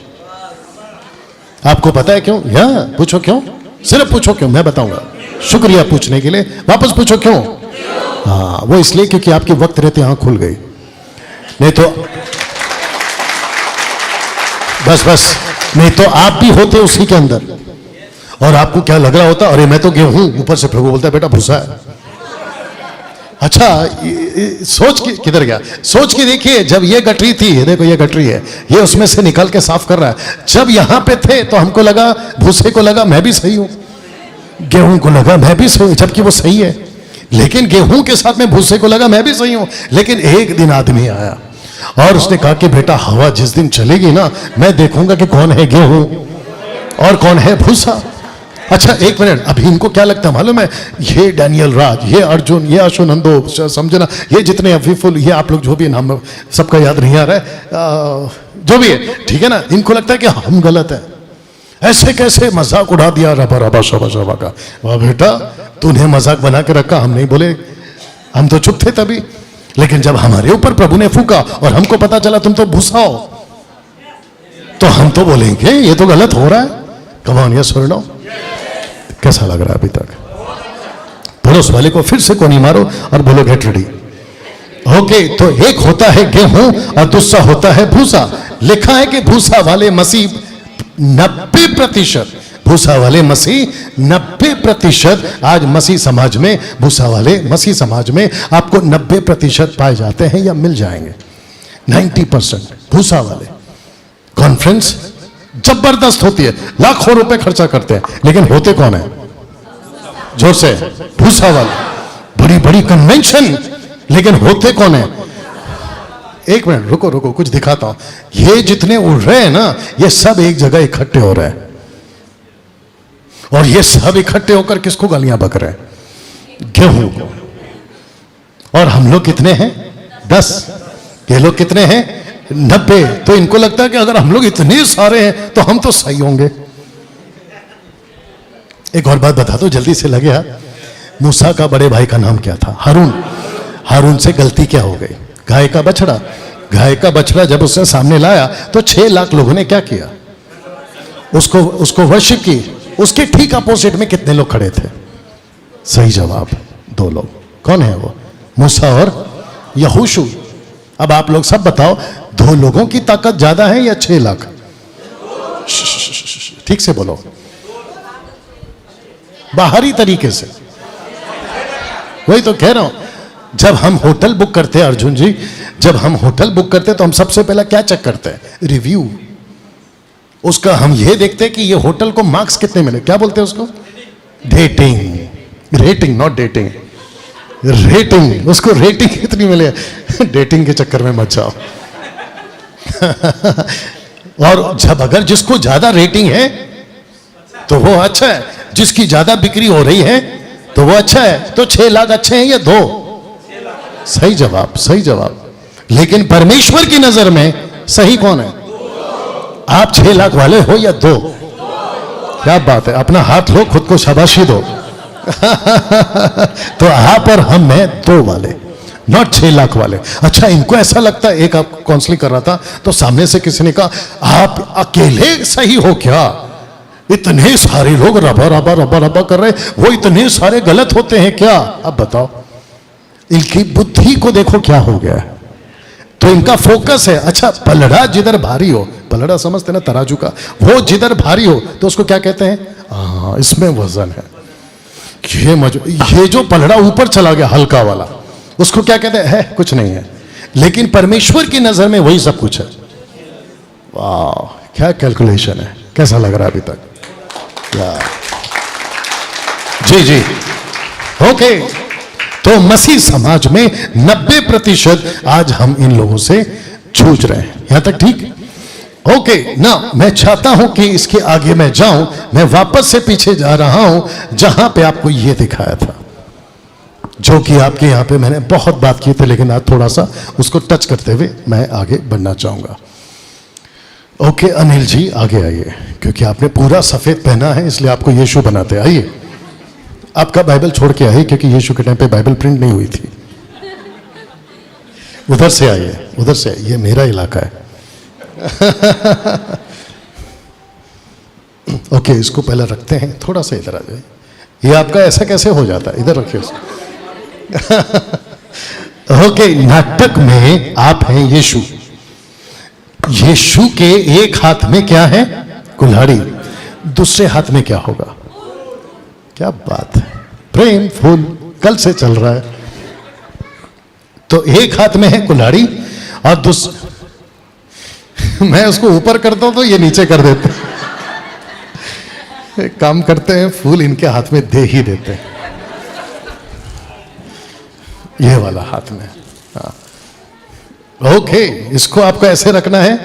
आपको पता है क्यों? या पूछो क्यों, सिर्फ पूछो क्यों, मैं बताऊंगा। शुक्रिया पूछने के लिए, वापस पूछो क्यों। हाँ, वो इसलिए क्योंकि आपके वक्त रहते आंख खुल गई, नहीं तो बस बस, नहीं तो आप भी होते उसी के अंदर। और आपको क्या लग रहा होता? अरे मैं तो गेहूं, ऊपर से प्रभु बोलता है बेटा भूसा है। अच्छा, सोच के किधर गया? सोच के देखिए, जब ये गटरी थी, देखो ये गटरी है, ये उसमें से निकाल के साफ कर रहा है। जब यहां पे थे तो हमको लगा, भूसे को लगा मैं भी सही हूं, गेहूं को लगा मैं भी सही हूं, जबकि वो सही है। लेकिन गेहूं के साथ में भूसे को लगा मैं भी सही हूं। लेकिन एक दिन आदमी आया और उसने कहा कि बेटा हवा जिस दिन चलेगी ना, मैं देखूंगा कि कौन है गेहूं और कौन है भूसा। अच्छा एक मिनट, अभी इनको क्या लगता है मालूम है? ये डैनियल राज, ये अर्जुन, ये अशोनंदो, समझना, ये जितने अफीफुल, ये आप लोग जो भी नाम सबका याद नहीं आ रहा है, जो भी है, ठीक है ना? इनको लगता है कि हम गलत है। ऐसे कैसे मजाक उड़ा दिया रबा रबा शबा शबा का। वाह बेटा, तूने मजाक बना के रखा, हम नहीं बोले, हम तो चुप थे तभी। लेकिन जब हमारे ऊपर प्रभु ने फूका और हमको पता चला तुम तो भूसा हो, तो हम तो बोलेंगे ये तो गलत हो रहा है। कम ऑन, यस और नो? कैसा लग रहा है अभी तक? पड़ोस वाले को फिर से कोनी मारो और बोलो गेट रेडी। ओके, तो एक होता है गेहूं और दूसरा होता है भूसा। लिखा है कि भूसा वाले मसीह 90%, भूसा वाले मसीह 90%, आज मसीह समाज में, भूसा वाले मसीह समाज में आपको 90% पाए जाते हैं या मिल जाएंगे। 90% भूसा वाले। कॉन्फ्रेंस जबरदस्त होती है, लाखों रुपए खर्चा करते हैं, लेकिन होते कौन है? जोर से, भूसा वाले। बड़ी बड़ी कन्वेंशन, लेकिन होते कौन है? एक मिनट रुको रुको, कुछ दिखाता हूं। ये जितने उड़ रहे हैं ना, ये सब एक जगह इकट्ठे हो रहे हैं, और ये सब इकट्ठे होकर किसको गालियां बक रहे हैं? गेहूं को। और हम लोग कितने हैं? 10। ये लोग कितने हैं? 90। तो इनको लगता है कि अगर हम लोग इतने सारे हैं तो हम तो सही होंगे। एक और बात बता दो जल्दी से, लगे हाथ। मूसा का बड़े भाई का नाम क्या था? हारून। हारून से गलती क्या हो गई? गाय का बछड़ा, गाय का बछड़ा जब उसने सामने लाया तो 6 लाख लोगों ने क्या किया? उसको वर्शिप की। उसके ठीक अपोजिट में कितने लोग खड़े थे? सही जवाब 2 लोग। कौन है वो? मूसा और यहोशू। अब आप लोग सब बताओ, 2 लोगों की ताकत ज्यादा है या 6 लाख? ठीक से बोलो, बाहरी तरीके से। वही तो कह रहा हूं, जब हम होटल बुक करते हैं अर्जुन जी, जब हम होटल बुक करते हैं तो हम सबसे पहले क्या चेक करते हैं? रिव्यू। उसका हम ये देखते हैं कि ये होटल को मार्क्स कितने मिले। क्या बोलते हैं उसको? Rating. Rating, not dating, rating. उसको रेटिंग कितनी मिले? डेटिंग के चक्कर में मत जाओ। और जब अगर जिसको ज्यादा रेटिंग है तो वो अच्छा है, जिसकी ज्यादा बिक्री हो रही है तो वो अच्छा है। तो 6 लाख अच्छे हैं या 2? सही जवाब, सही जवाब। लेकिन परमेश्वर की नजर में सही कौन है? आप 6 लाख वाले हो या 2? क्या बात है, अपना हाथ लो, खुद को शाबाशी दो। तो आप और हम हैं 2 वाले, नॉट 6 लाख वाले। अच्छा, इनको ऐसा लगता है, एक आप काउंसलिंग कर रहा था तो सामने से किसी ने कहा आप अकेले सही हो क्या? इतने सारे लोग रबा रबा रबा रबा कर रहे, वो इतने सारे गलत होते हैं क्या? अब बताओ, इनकी बुद्धि को देखो क्या हो गया है। तो इनका फोकस है, अच्छा पलड़ा जिधर भारी हो, पलड़ा समझते ना, तराजू का, वो जिधर भारी हो तो उसको क्या कहते हैं? हाँ, इसमें वजन है। ये जो पलड़ा ऊपर चला गया हल्का वाला, उसको क्या कहते हैं? है कुछ नहीं है। लेकिन परमेश्वर की नजर में वही सब कुछ है। वाह, क्या कैलकुलेशन है। कैसा लग रहा है अभी तक? जी जी, ओके। तो मसीह समाज में 90% आज हम इन लोगों से जूझ रहे हैं। यहां तक ठीक? ओके ना। मैं चाहता हूं कि इसके आगे मैं जाऊं, मैं वापस से पीछे जा रहा हूं जहां पे आपको यह दिखाया था, जो कि आपके यहां पे मैंने बहुत बात की थी, लेकिन आज थोड़ा सा उसको टच करते हुए मैं आगे बढ़ना चाहूंगा। ओके अनिल जी, आगे आइए, क्योंकि आपने पूरा सफेद पहना है इसलिए आपको यीशु बनाते हैं। आइए, आपका बाइबल छोड़ के आइए, क्योंकि यीशु के टाइम पे बाइबल प्रिंट नहीं हुई थी। उधर से आइए, उधर से, ये मेरा इलाका है। ओके, इसको पहले रखते हैं, थोड़ा सा इधर आ जाए। ये आपका ऐसा कैसे हो जाता है? इधर रखिए उसको। ओके, नाटक में आप हैं यीशु। यीशु के एक हाथ में क्या है? कुल्हाड़ी। दूसरे हाथ में क्या होगा? क्या बात है, प्रेम फूल कल से चल रहा है। तो एक हाथ में है कुल्हाड़ी और मैं उसको ऊपर करता हूं तो ये नीचे कर देते हैं। एक काम करते हैं, फूल इनके हाथ में दे ही देते हैं, ये वाला हाथ में। हाँ, ओके, इसको आपको ऐसे रखना है।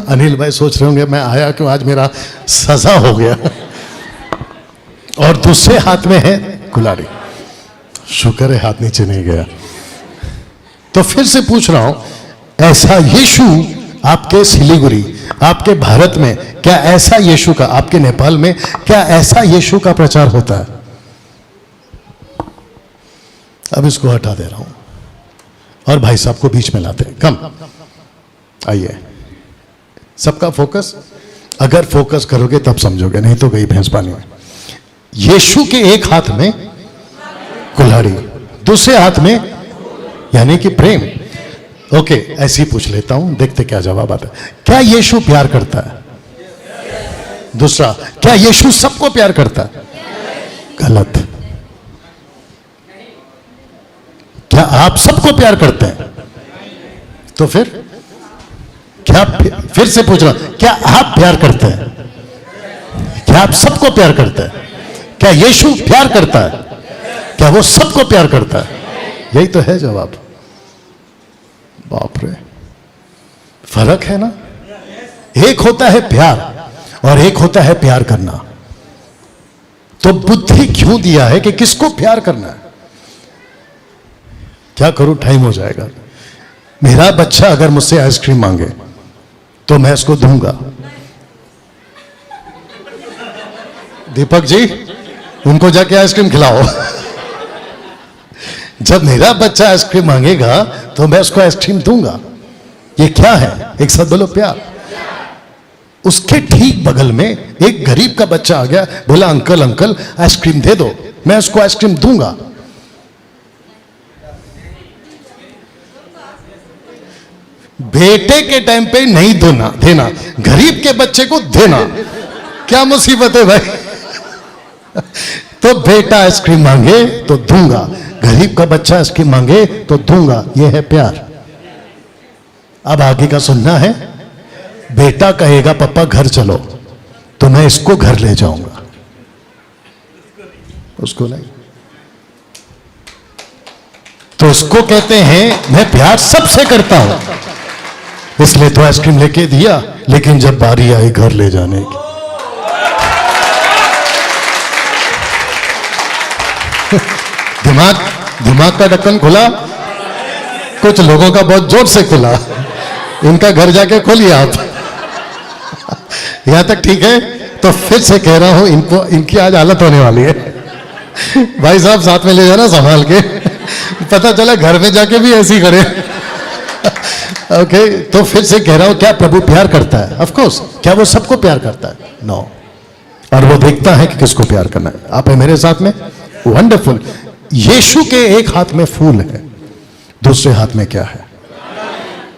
अनिल भाई सोच रहे होंगे मैं आया क्यों, आज मेरा सजा हो गया। और दूसरे हाथ में है कुल्हाड़ी। शुक्र है हाथ नीचे नहीं गया। तो फिर से पूछ रहा हूं, ऐसा यीशु आपके सिलीगुड़ी, आपके भारत में, क्या ऐसा यीशु का, आपके नेपाल में क्या ऐसा यीशु का प्रचार होता है? अब इसको हटा दे रहा हूं और भाई साहब को बीच में लाते हैं। कम आइए, सबका फोकस। अगर फोकस करोगे तब समझोगे, नहीं तो गई भैंस पानी में। यीशु के एक हाथ में कुल्हाड़ी, दूसरे हाथ में यानी कि प्रेम। ओके, ऐसे ही पूछ लेता हूं, देखते क्या जवाब आता है। क्या यीशु प्यार करता है? दूसरा, क्या यीशु सबको प्यार करता है? गलत। क्या आप सबको प्यार करते हैं? तो फिर क्या, फिर से पूछ रहा हूं, क्या आप प्यार करते हैं? क्या आप सबको प्यार करते हैं? क्या यीशु प्यार करता है? क्या वो सबको प्यार करता है? यही तो है जवाब। बाप रे, फर्क है ना। एक होता है प्यार और एक होता है प्यार करना। तो बुद्धि क्यों दिया है कि किसको प्यार करना है? क्या करूं, टाइम हो जाएगा। मेरा बच्चा अगर मुझसे आइसक्रीम मांगे तो मैं उसको दूंगा। दीपक जी, उनको जाके आइसक्रीम खिलाओ। जब मेरा बच्चा आइसक्रीम मांगेगा तो मैं उसको आइसक्रीम दूंगा। ये क्या है? एक साथ बोलो, प्यार। उसके ठीक बगल में एक गरीब का बच्चा आ गया, बोला अंकल अंकल आइसक्रीम दे दो, मैं उसको आइसक्रीम दूंगा। बेटे के टाइम पे नहीं देना, गरीब के बच्चे को देना, क्या मुसीबत है भाई। तो बेटा आइसक्रीम मांगे तो दूंगा, गरीब का बच्चा आइसक्रीम मांगे तो दूंगा। यह है प्यार। अब आगे का सुनना है। बेटा कहेगा पापा घर चलो, तो मैं इसको घर ले जाऊंगा, उसको नहीं। तो उसको कहते हैं मैं प्यार सबसे करता हूं, इसलिए तो आइसक्रीम लेके दिया। लेकिन जब बारी आई घर ले जाने की, दिमाग का ढक्कन खुला, कुछ लोगों का बहुत जोर से खुला। इनका घर जाके खोलिए आप। यहां तक ठीक है। तो फिर से कह रहा हूं, इनकी आज हालत होने वाली है। भाई साहब साथ में ले जाना संभाल के, पता चला घर में जाके भी ऐसी करे। ओके, तो फिर से कह रहा हूं, क्या प्रभु प्यार करता है? Of course. क्या वो सबको प्यार करता है? नो। और वो देखता है कि किसको प्यार करना है। आप है मेरे साथ में? वंडरफुल। यीशु के एक हाथ में फूल है, दूसरे हाथ में क्या है?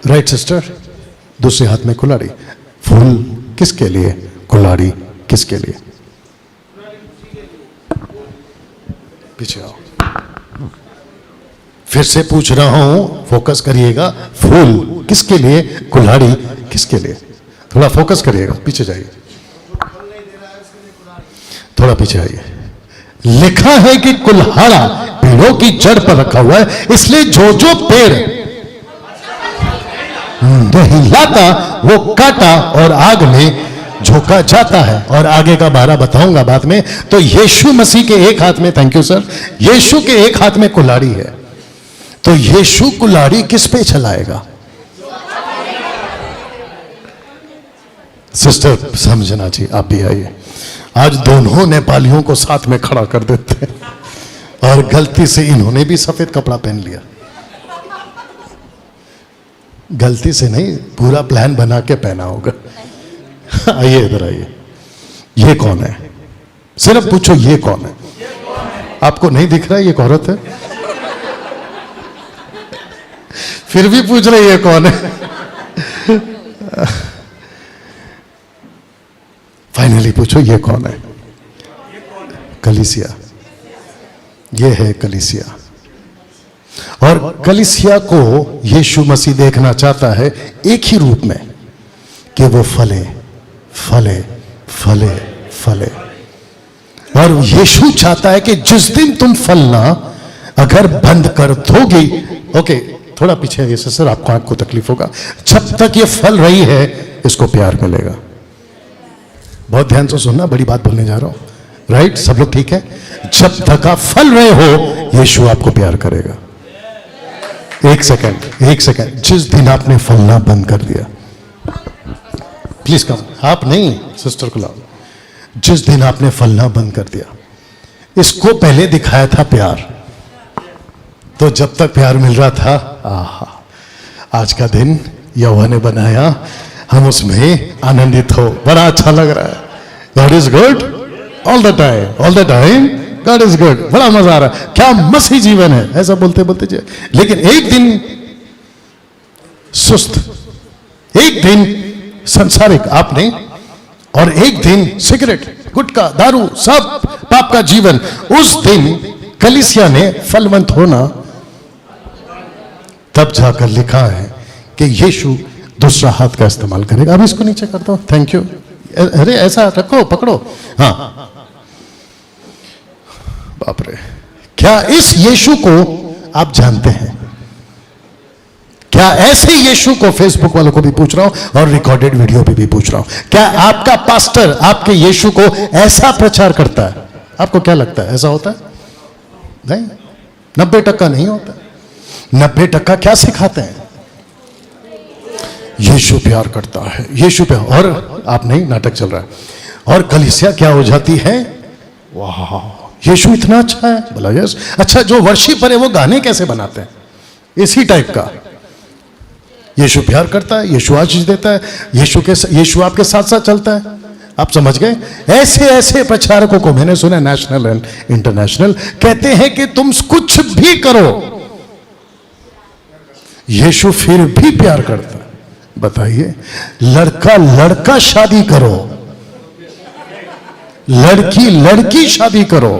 राइट सिस्टर, दूसरे हाथ में कुल्हाड़ी। फूल किसके लिए? कुल्हाड़ी किसके लिए? पीछे आओ, फिर से पूछ रहा हूं, फोकस करिएगा। फूल किसके लिए? कुल्हाड़ी किसके लिए? थोड़ा फोकस करिएगा। पीछे जाइए, थोड़ा पीछे आइए। लिखा है कि कुल्हाड़ा पेड़ों की जड़ पर रखा हुआ है, इसलिए जो जो पेड़ नहीं लाता वो काटा और आग में झोंका जाता है। और आगे का 12 बताऊंगा बाद में। तो यीशु मसीह के एक हाथ में, थैंक यू सर, यीशु के एक हाथ में कुल्हाड़ी है। तो यीशु कुल्हाड़ी किस पे चलाएगा? सिस्टर समझना चाहिए। आप भी आइए। आज दोनों नेपालियों को साथ में खड़ा कर देते हैं, और गलती से इन्होंने भी सफेद कपड़ा पहन लिया। गलती से नहीं, पूरा प्लान बना के पहना होगा। आइए इधर आइए। ये कौन है? सिर्फ पूछो ये कौन है? आपको नहीं दिख रहा है ये औरत है? फिर भी पूछ रहे ये कौन है? फाइनली पूछो ये कौन है? कलीसिया। ये है कलीसिया। और कलीसिया को यीशु मसीह देखना चाहता है एक ही रूप में, कि वो फले फले फले फले। और यीशु चाहता है कि जिस दिन तुम फलना अगर बंद कर दोगी, ओके थोड़ा पीछे आइए सर, आपको आंख को तकलीफ होगा। जब तक ये फल रही है, इसको प्यार मिलेगा। बहुत ध्यान से सुनना, बड़ी बात बोलने जा रहा हूं। राइट, सब लोग ठीक है? जब तक आप फल रहे हो, यीशु आपको प्यार करेगा। एक सेकंड, जिस दिन आपने फलना बंद कर दिया, प्लीज कम, आप नहीं, सिस्टर को लाओ। जिस दिन आपने फलना बंद कर दिया, इसको पहले दिखाया था प्यार, तो जब तक प्यार मिल रहा था, आहा, आज का दिन यहोवा ने बनाया, हम उसमें आनंदित हो, बड़ा अच्छा लग रहा है। God is good all the time, God is good, बड़ा मजा आ रहा है। क्या मसीह जीवन है, ऐसा बोलते बोलते जाए। लेकिन एक दिन सुस्त, एक दिन संसारिक आपने, और एक दिन सिगरेट, गुटखा, दारू, सब पाप का जीवन। उस दिन कलीसिया ने फलवंत होना, तब जाकर लिखा है कि यीशु दूसरा हाथ का इस्तेमाल करेगा। अब इसको नीचे कर दो, थैंक यू। अरे ऐसा रखो, पकड़ो, हाँ। बाप रे, क्या इस यीशु को आप जानते हैं? क्या ऐसे यीशु को, फेसबुक वालों को भी पूछ रहा हूं और रिकॉर्डेड वीडियो पे भी पूछ रहा हूं, क्या आपका पास्टर आपके यीशु को ऐसा प्रचार करता है? आपको क्या लगता है, ऐसा होता है? नहीं, 90% नहीं होता। 90% क्या सिखाते हैं? यीशु प्यार करता है, यीशु प्यार, और आप नहीं, नाटक चल रहा है। और कलीसिया क्या हो जाती है? वाह, यीशु इतना अच्छा है? बोला यस। अच्छा, जो वर्शिपर है वो गाने कैसे बनाते हैं? इसी टाइप का। यीशु प्यार करता है, यीशु आशीष देता है, यीशु आपके साथ साथ चलता है। आप समझ गए? ऐसे ऐसे प्रचारकों को मैंने सुना, नेशनल एंड इंटरनेशनल, कहते हैं कि तुम कुछ भी करो, यीशु फिर भी प्यार करता है। बताइए, लड़का लड़का शादी करो, लड़की लड़की शादी करो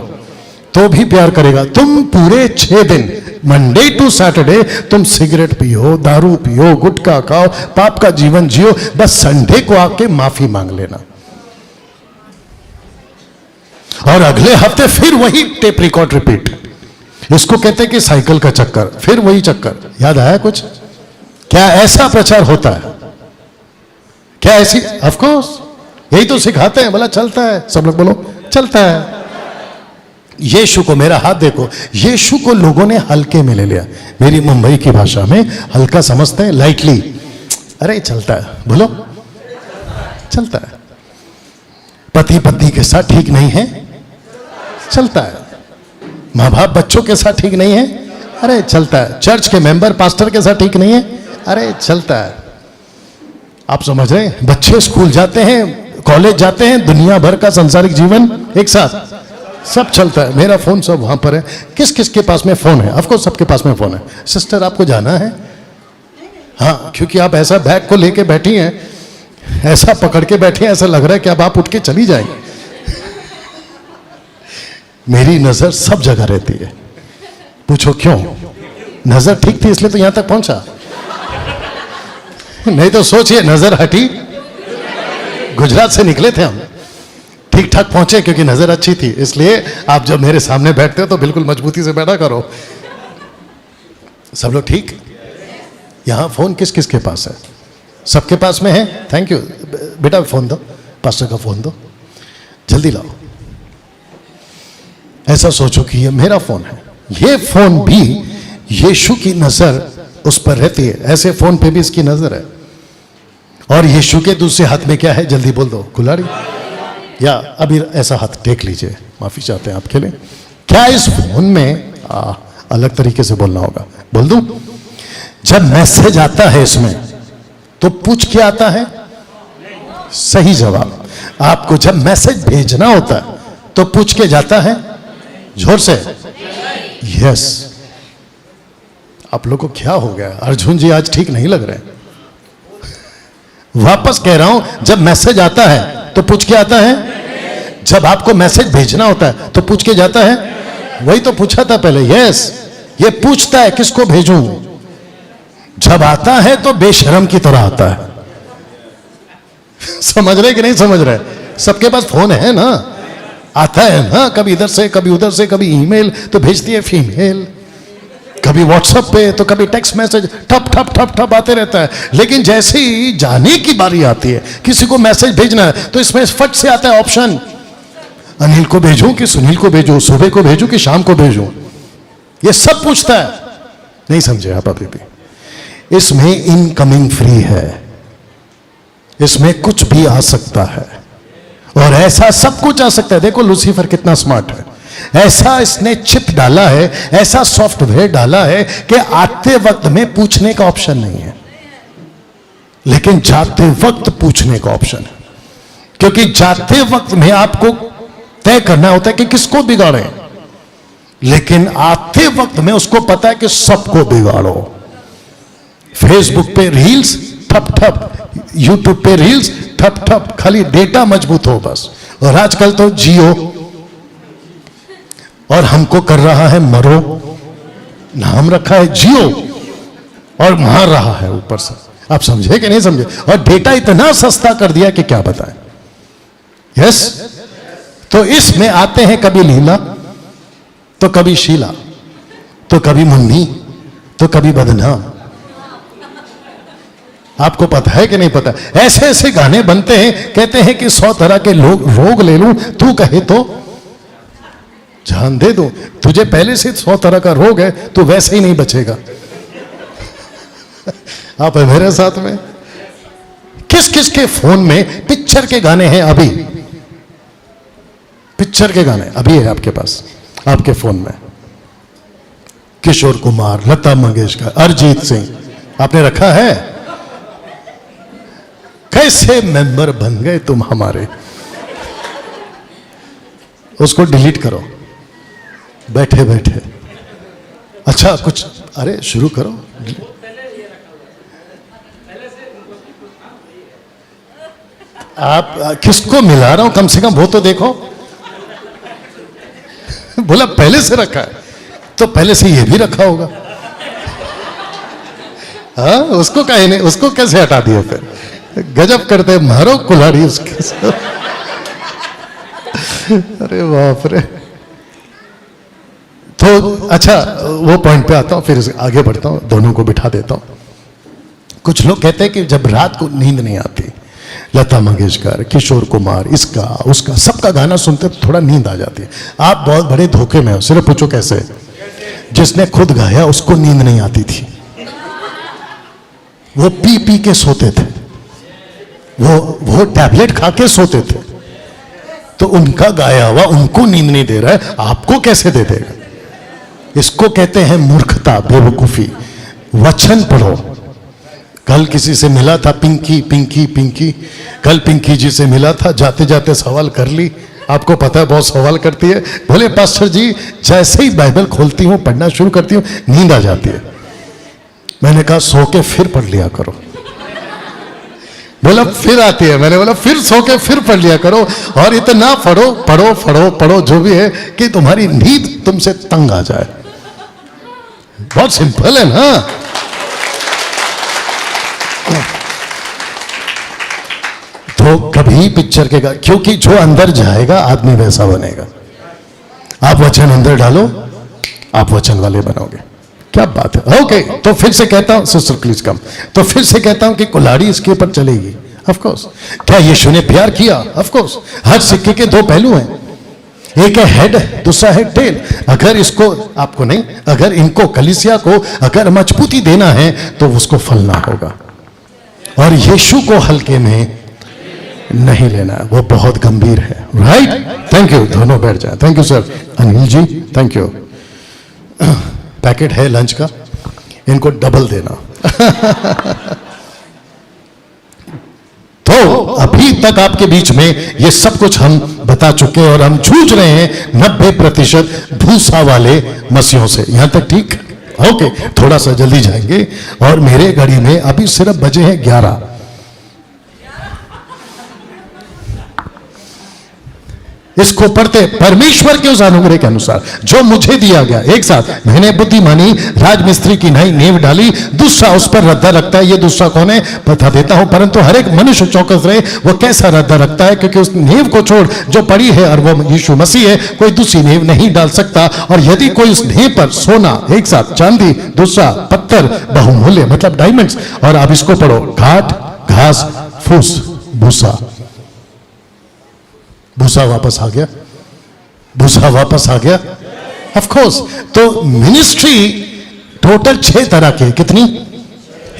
तो भी प्यार करेगा। तुम पूरे 6 दिन, मंडे टू सैटरडे, तुम सिगरेट पियो, दारू पियो, गुटखा खाओ, पाप का जीवन जियो, बस संडे को आके माफी मांग लेना, और अगले हफ्ते फिर वही टेप रिकॉर्ड रिपीट। इसको कहते हैं कि साइकिल का चक्कर, फिर वही चक्कर। याद आया कुछ? क्या ऐसा प्रचार होता है? क्या ऐसी? ऑफ कोर्स, यही तो सिखाते हैं। बोला चलता है, सब लोग बोलो चलता है। यीशु को, मेरा हाथ देखो, यीशु को लोगों ने हल्के में ले लिया। मेरी मुंबई की भाषा में हल्का समझते हैं, लाइटली। अरे चलता है, बोलो चलता है। पति पत्नी के साथ ठीक नहीं है, चलता है। माँ बाप बच्चों के साथ ठीक नहीं है, अरे चलता है। चर्च के मेंबर पास्टर के साथ ठीक नहीं है, अरे चलता है। आप समझ रहे? बच्चे स्कूल जाते हैं, कॉलेज जाते हैं, दुनिया भर का संसारिक जीवन एक साथ, सब चलता है। मेरा फोन सब वहां पर है। किस किस के पास में फोन है? ऑफकोर्स सबके पास में फोन है। सिस्टर, आपको जाना है? हाँ, क्योंकि आप ऐसा बैग को लेके बैठी हैं, ऐसा पकड़ के बैठे हैं, ऐसा लग रहा है कि अब आप उठ के चली जाएंगे। मेरी नजर सब जगह रहती है। पूछो क्यों? नजर ठीक थी इसलिए तो यहां तक पहुंचा, नहीं तो सोचिए नजर हटी, गुजरात से निकले थे हम, ठीक ठाक पहुंचे क्योंकि नजर अच्छी थी। इसलिए आप जब मेरे सामने बैठते हो तो बिल्कुल मजबूती से बैठा करो। सब लोग ठीक? यहां फोन किस किस के पास है? सबके पास में है। थैंक यू बेटा, फोन दो, पास्टर का फोन दो, जल्दी लाओ। ऐसा सोचो कि ये मेरा फोन है, ये फोन भी यीशु की नजर उस पर रहती है। ऐसे फोन पे भी इसकी नजर है। और यीशु के दूसरे हाथ में क्या है? जल्दी बोल दो, कुल्हाड़ी। या अभी ऐसा हाथ टेक लीजिए, माफी चाहते हैं आपके लिए। क्या इस फोन में अलग तरीके से बोलना होगा, बोल दूं? जब मैसेज आता है इसमें तो पूछ के आता है? सही जवाब। आपको जब मैसेज भेजना होता है तो पूछ के जाता है? जोर से, यस। आप लोगों को क्या हो गया? अर्जुन जी आज ठीक नहीं लग रहे। वापस कह रहा हूं, जब मैसेज आता है तो पूछ के आता है। जब आपको मैसेज भेजना होता है तो पूछ के जाता है। वही तो पूछा था पहले, यस। ये पूछता है किसको भेजूं। जब आता है तो बेशरम की तरह आता है। समझ रहे कि नहीं समझ रहे? सबके पास फोन है ना, आता है ना, कभी इधर से कभी उधर से, कभी ईमेल तो भेजती है फीमेल, कभी व्हाट्सएप पे तो कभी टेक्स्ट मैसेज, ठप ठप ठप ठप आते रहता है। लेकिन जैसे ही जाने की बारी आती है, किसी को मैसेज भेजना है, तो इसमें फट से आता है ऑप्शन, अनिल को भेजूं कि सुनील को भेजूं, सुबह को भेजूं कि शाम को भेजूं। ये सब पूछता है। नहीं समझे आप अभी भी? इसमें इनकमिंग फ्री है, इसमें कुछ भी आ सकता है, और ऐसा सब कुछ आ सकता है। देखो लूसीफर कितना स्मार्ट है, ऐसा इसने चिप डाला है, ऐसा सॉफ्टवेयर डाला है कि आते वक्त में पूछने का ऑप्शन नहीं है, लेकिन जाते वक्त पूछने का ऑप्शन है। क्योंकि जाते वक्त में आपको तय करना होता है कि किसको बिगाड़े, लेकिन आते वक्त में उसको पता है कि सबको बिगाड़ो। फेसबुक पे रील्स ठप ठप, यूट्यूब पे रील्स ठप ठप, खाली डेटा मजबूत हो बस। और आजकल तो जियो, और हमको कर रहा है मरो, नाम रखा है जियो, और मार रहा है ऊपर से। आप समझे कि नहीं समझे? और डेटा इतना सस्ता कर दिया कि क्या बताएं। यस, तो इसमें आते हैं कभी लीला, तो कभी शीला, तो कभी मुन्नी, तो कभी बदनाम। आपको पता है कि नहीं पता? ऐसे ऐसे गाने बनते हैं, कहते हैं कि 100 तरह के रोग ले लूं, तू कहे तो जान दे दूं। तुझे पहले से 100 तरह का रोग है, तो वैसे ही नहीं बचेगा। आप है मेरे साथ में? किस किस के फोन में पिक्चर के गाने हैं? अभी पिक्चर के गाने अभी है आपके पास, आपके फोन में। किशोर कुमार, लता मंगेशकर, अरिजीत सिंह, आपने रखा है? कैसे मेंबर बन गए तुम हमारे। उसको डिलीट करो बैठे बैठे। अच्छा कुछ, अरे शुरू करो। आप किसको मिला रहा हूं, कम से कम वो तो देखो। बोला पहले से रखा है, तो पहले से ये भी रखा होगा। हाँ, उसको कहे नहीं, उसको कैसे हटा दिया फिर? गजब करते, मारो कुल्हाड़ी उसके साथ। अरे बाप रे। तो अच्छा, वो पॉइंट पे आता हूं, फिर आगे बढ़ता हूं, दोनों को बिठा देता हूं। कुछ लोग कहते हैं कि जब रात को नींद नहीं आती, लता मंगेशकर, किशोर कुमार, इसका उसका सबका गाना सुनते थोड़ा नींद आ जाती है। आप बहुत बड़े धोखे में हो। सिर्फ पूछो कैसे? जिसने खुद गाया उसको नींद नहीं आती थी, वो पी पी के सोते थे, वो टैबलेट खा के सोते थे, तो उनका गाया हुआ उनको नींद नहीं दे रहा है, आपको कैसे दे देगा? इसको कहते हैं मूर्खता, बेवकूफी। वचन पढ़ो। कल किसी से मिला था, पिंकी पिंकी पिंकी, कल पिंकी जी से मिला था, जाते जाते सवाल कर ली। आपको पता है बहुत सवाल करती है। बोले पास्टर जी जैसे ही बाइबल खोलती हूं, पढ़ना शुरू करती हूं, नींद आ जाती है। मैंने कहा सो के फिर पढ़ लिया करो। बोला फिर आती है। मैंने बोला फिर सो के फिर पढ़ लिया करो, और इतना पढ़ो पढ़ो पढ़ो पढ़ो जो भी है कि तुम्हारी नींद तुमसे तंग आ जाए। बहुत सिंपल है ना। तो कभी पिक्चर के क्योंकि जो अंदर जाएगा आदमी वैसा बनेगा। आप वचन अंदर डालो, आप वचन वाले बनोगे। क्या बात है। ओके, तो फिर से कहता हूं, सिस्टर प्लीज कम। तो फिर से कहता हूं कि कुल्हाड़ी इसके ऊपर चलेगी। Of course. क्या यीशु ने प्यार किया? Of course. हर सिक्के के दो पहलू हैं, एक है हेड, दूसरा है टेल। अगर इसको आपको नहीं, अगर इनको कलीसिया को अगर मजबूती देना है तो उसको फलना होगा, और यीशु को हल्के में नहीं लेना, वो बहुत गंभीर है। राइट। Thank you. दोनों बैठ जाए। Thank you sir. Anil ji thank you. Packet है लंच का, इनको डबल देना। तो अभी तक आपके बीच में ये सब कुछ हम बता चुके, और हम जूझ रहे हैं 90% भूसा वाले मसीहों से। यहां तक ठीक? ओके, थोड़ा सा जल्दी जाएंगे, और मेरे घड़ी में अभी सिर्फ बजे हैं 11। इसको पढ़ते परमेश्वर के उस अनुग्रह के अनुसार जो मुझे दिया गया। एक साथ मैंने बुद्धिमानी राजमिस्त्री की नई नींव डाली, दूसरा उस पर रद्दा रखता है। ये दूसरा कौन है बता देता हूं, परंतु हर एक मनुष्य चौकस रहे वो कैसा रद्दा रखता है, क्योंकि उस नींव को छोड़ जो पड़ी है और वो यीशु मसीह है, कोई दूसरी नींव नहीं डाल सकता। और यदि कोई उस नींव पर सोना, एक साथ चांदी, दूसरा पत्थर बहुमूल्य मतलब डायमंड्स, और अब इसको पढ़ो, काट, घास, फूस, भूसा। भूसा वापस आ गया, भूसा वापस आ गया। Of course. तो मिनिस्ट्री टोटल 6 तरह के, कितनी?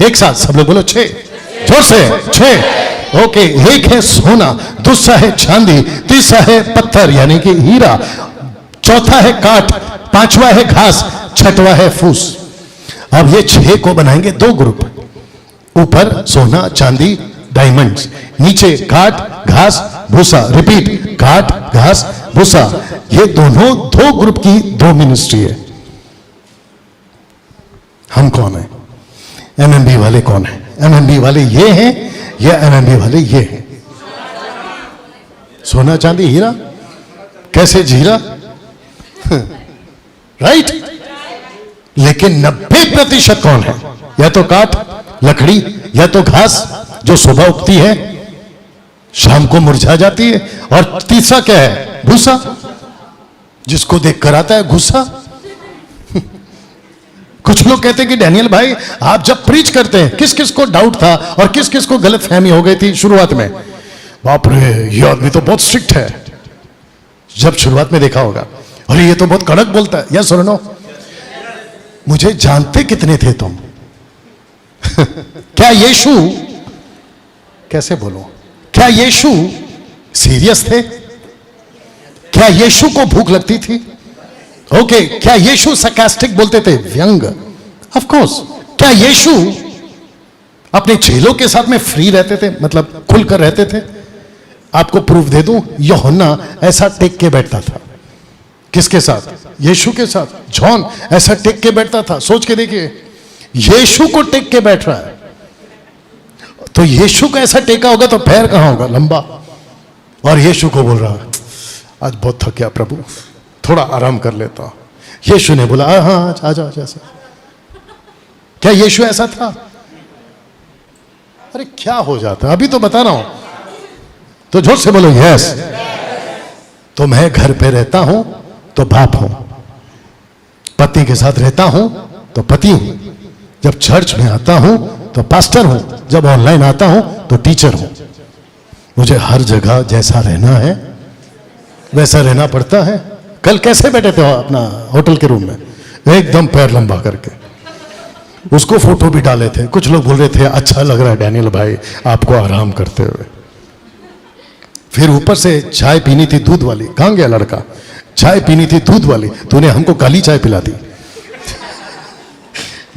एक साथ सब लोग बोलो 6, जोर से 6। ओके, एक है सोना, दूसरा है चांदी, तीसरा है पत्थर यानी कि हीरा, चौथा है काठ, पांचवा है घास, छठवा है फूस। अब ये 6 को बनाएंगे 2 ग्रुप, ऊपर सोना चांदी डायमंड्स, नीचे काठ घास भूसा। रिपीट, काठ घास भूसा। ये दोनों 2 ग्रुप की 2 मिनिस्ट्री है। हम कौन है? एमएमबी वाले कौन है? एमएमबी वाले ये हैं या एमएमबी वाले ये हैं? सोना चांदी हीरा, कैसे जीरा? राइट। लेकिन 90% कौन है? या तो काठ लकड़ी, या तो घास जो सुबह उगती है शाम को मुरझा जाती है, और तीसरा क्या है? भूसा, जिसको देखकर आता है गुस्सा। कुछ लोग कहते हैं कि डैनियल भाई आप जब प्रीच करते हैं, किस किस को डाउट था और किस किस को गलत फहमी हो गई थी शुरुआत में? बाप रे, ये आदमी तो बहुत स्ट्रिक्ट है। जब शुरुआत में देखा होगा, अरे ये तो बहुत कड़क बोलता है। यस और नो? मुझे जानते कितने थे तुम? क्या यीशु, कैसे बोलो, क्या यीशु सीरियस थे? क्या यीशु को भूख लगती थी? ओके, क्या यीशु sarcastic बोलते थे, व्यंग? Of course. क्या यीशु अपने चेलों के साथ में फ्री रहते थे, मतलब खुलकर रहते थे? आपको प्रूफ दे दूं, यूहन्ना ऐसा टेक के बैठता था। किसके साथ? यीशु के साथ। जॉन ऐसा टेक के बैठता था। सोच के देखिए, यीशु को टेक के बैठ रहा है, तो यीशु का ऐसा टेका होगा तो पैर कहां होगा? लंबा। और यीशु को बोल रहा, आज बहुत थक गया प्रभु, थोड़ा आराम कर लेता हूं। यीशु ने बोला, हाँ आजा आजा। क्या यीशु ऐसा था? अरे क्या हो जाता, अभी तो बता रहा हूं, तो जोर से बोलो यस। तो मैं घर पे रहता हूं तो बाप हूं, पति के साथ रहता हूं तो पति हूं, जब चर्च में आता हूं तो पास्टर हूं, जब ऑनलाइन आता हूं तो टीचर हूं। मुझे हर जगह जैसा रहना है वैसा रहना पड़ता है। कल कैसे बैठे थे अपना होटल के रूम में, एकदम पैर लंबा करके, उसको फोटो भी डाले थे। कुछ लोग बोल रहे थे अच्छा लग रहा है डैनियल भाई आपको आराम करते हुए। फिर ऊपर से चाय पीनी थी दूध वाली। कहां गया लड़का? चाय पीनी थी दूध वाली, तूने हमको काली चाय पिला दी।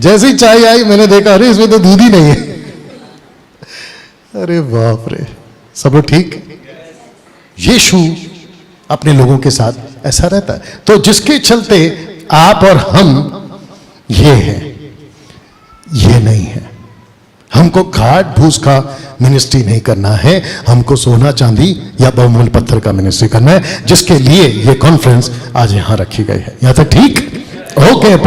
जैसे ही चाय आई मैंने देखा, अरे इसमें तो दूध ही नहीं है। अरे बाप रे, सब लोग ठीक? यीशु अपने लोगों के साथ ऐसा रहता है। तो जिसके चलते आप और हम ये हैं, ये नहीं है। हमको घाट भूस का मिनिस्ट्री नहीं करना है, हमको सोना चांदी या बहुमूल्य पत्थर का मिनिस्ट्री करना है, जिसके लिए ये कॉन्फ्रेंस आज यहां रखी गई है। यहां तक ठीक? ओके।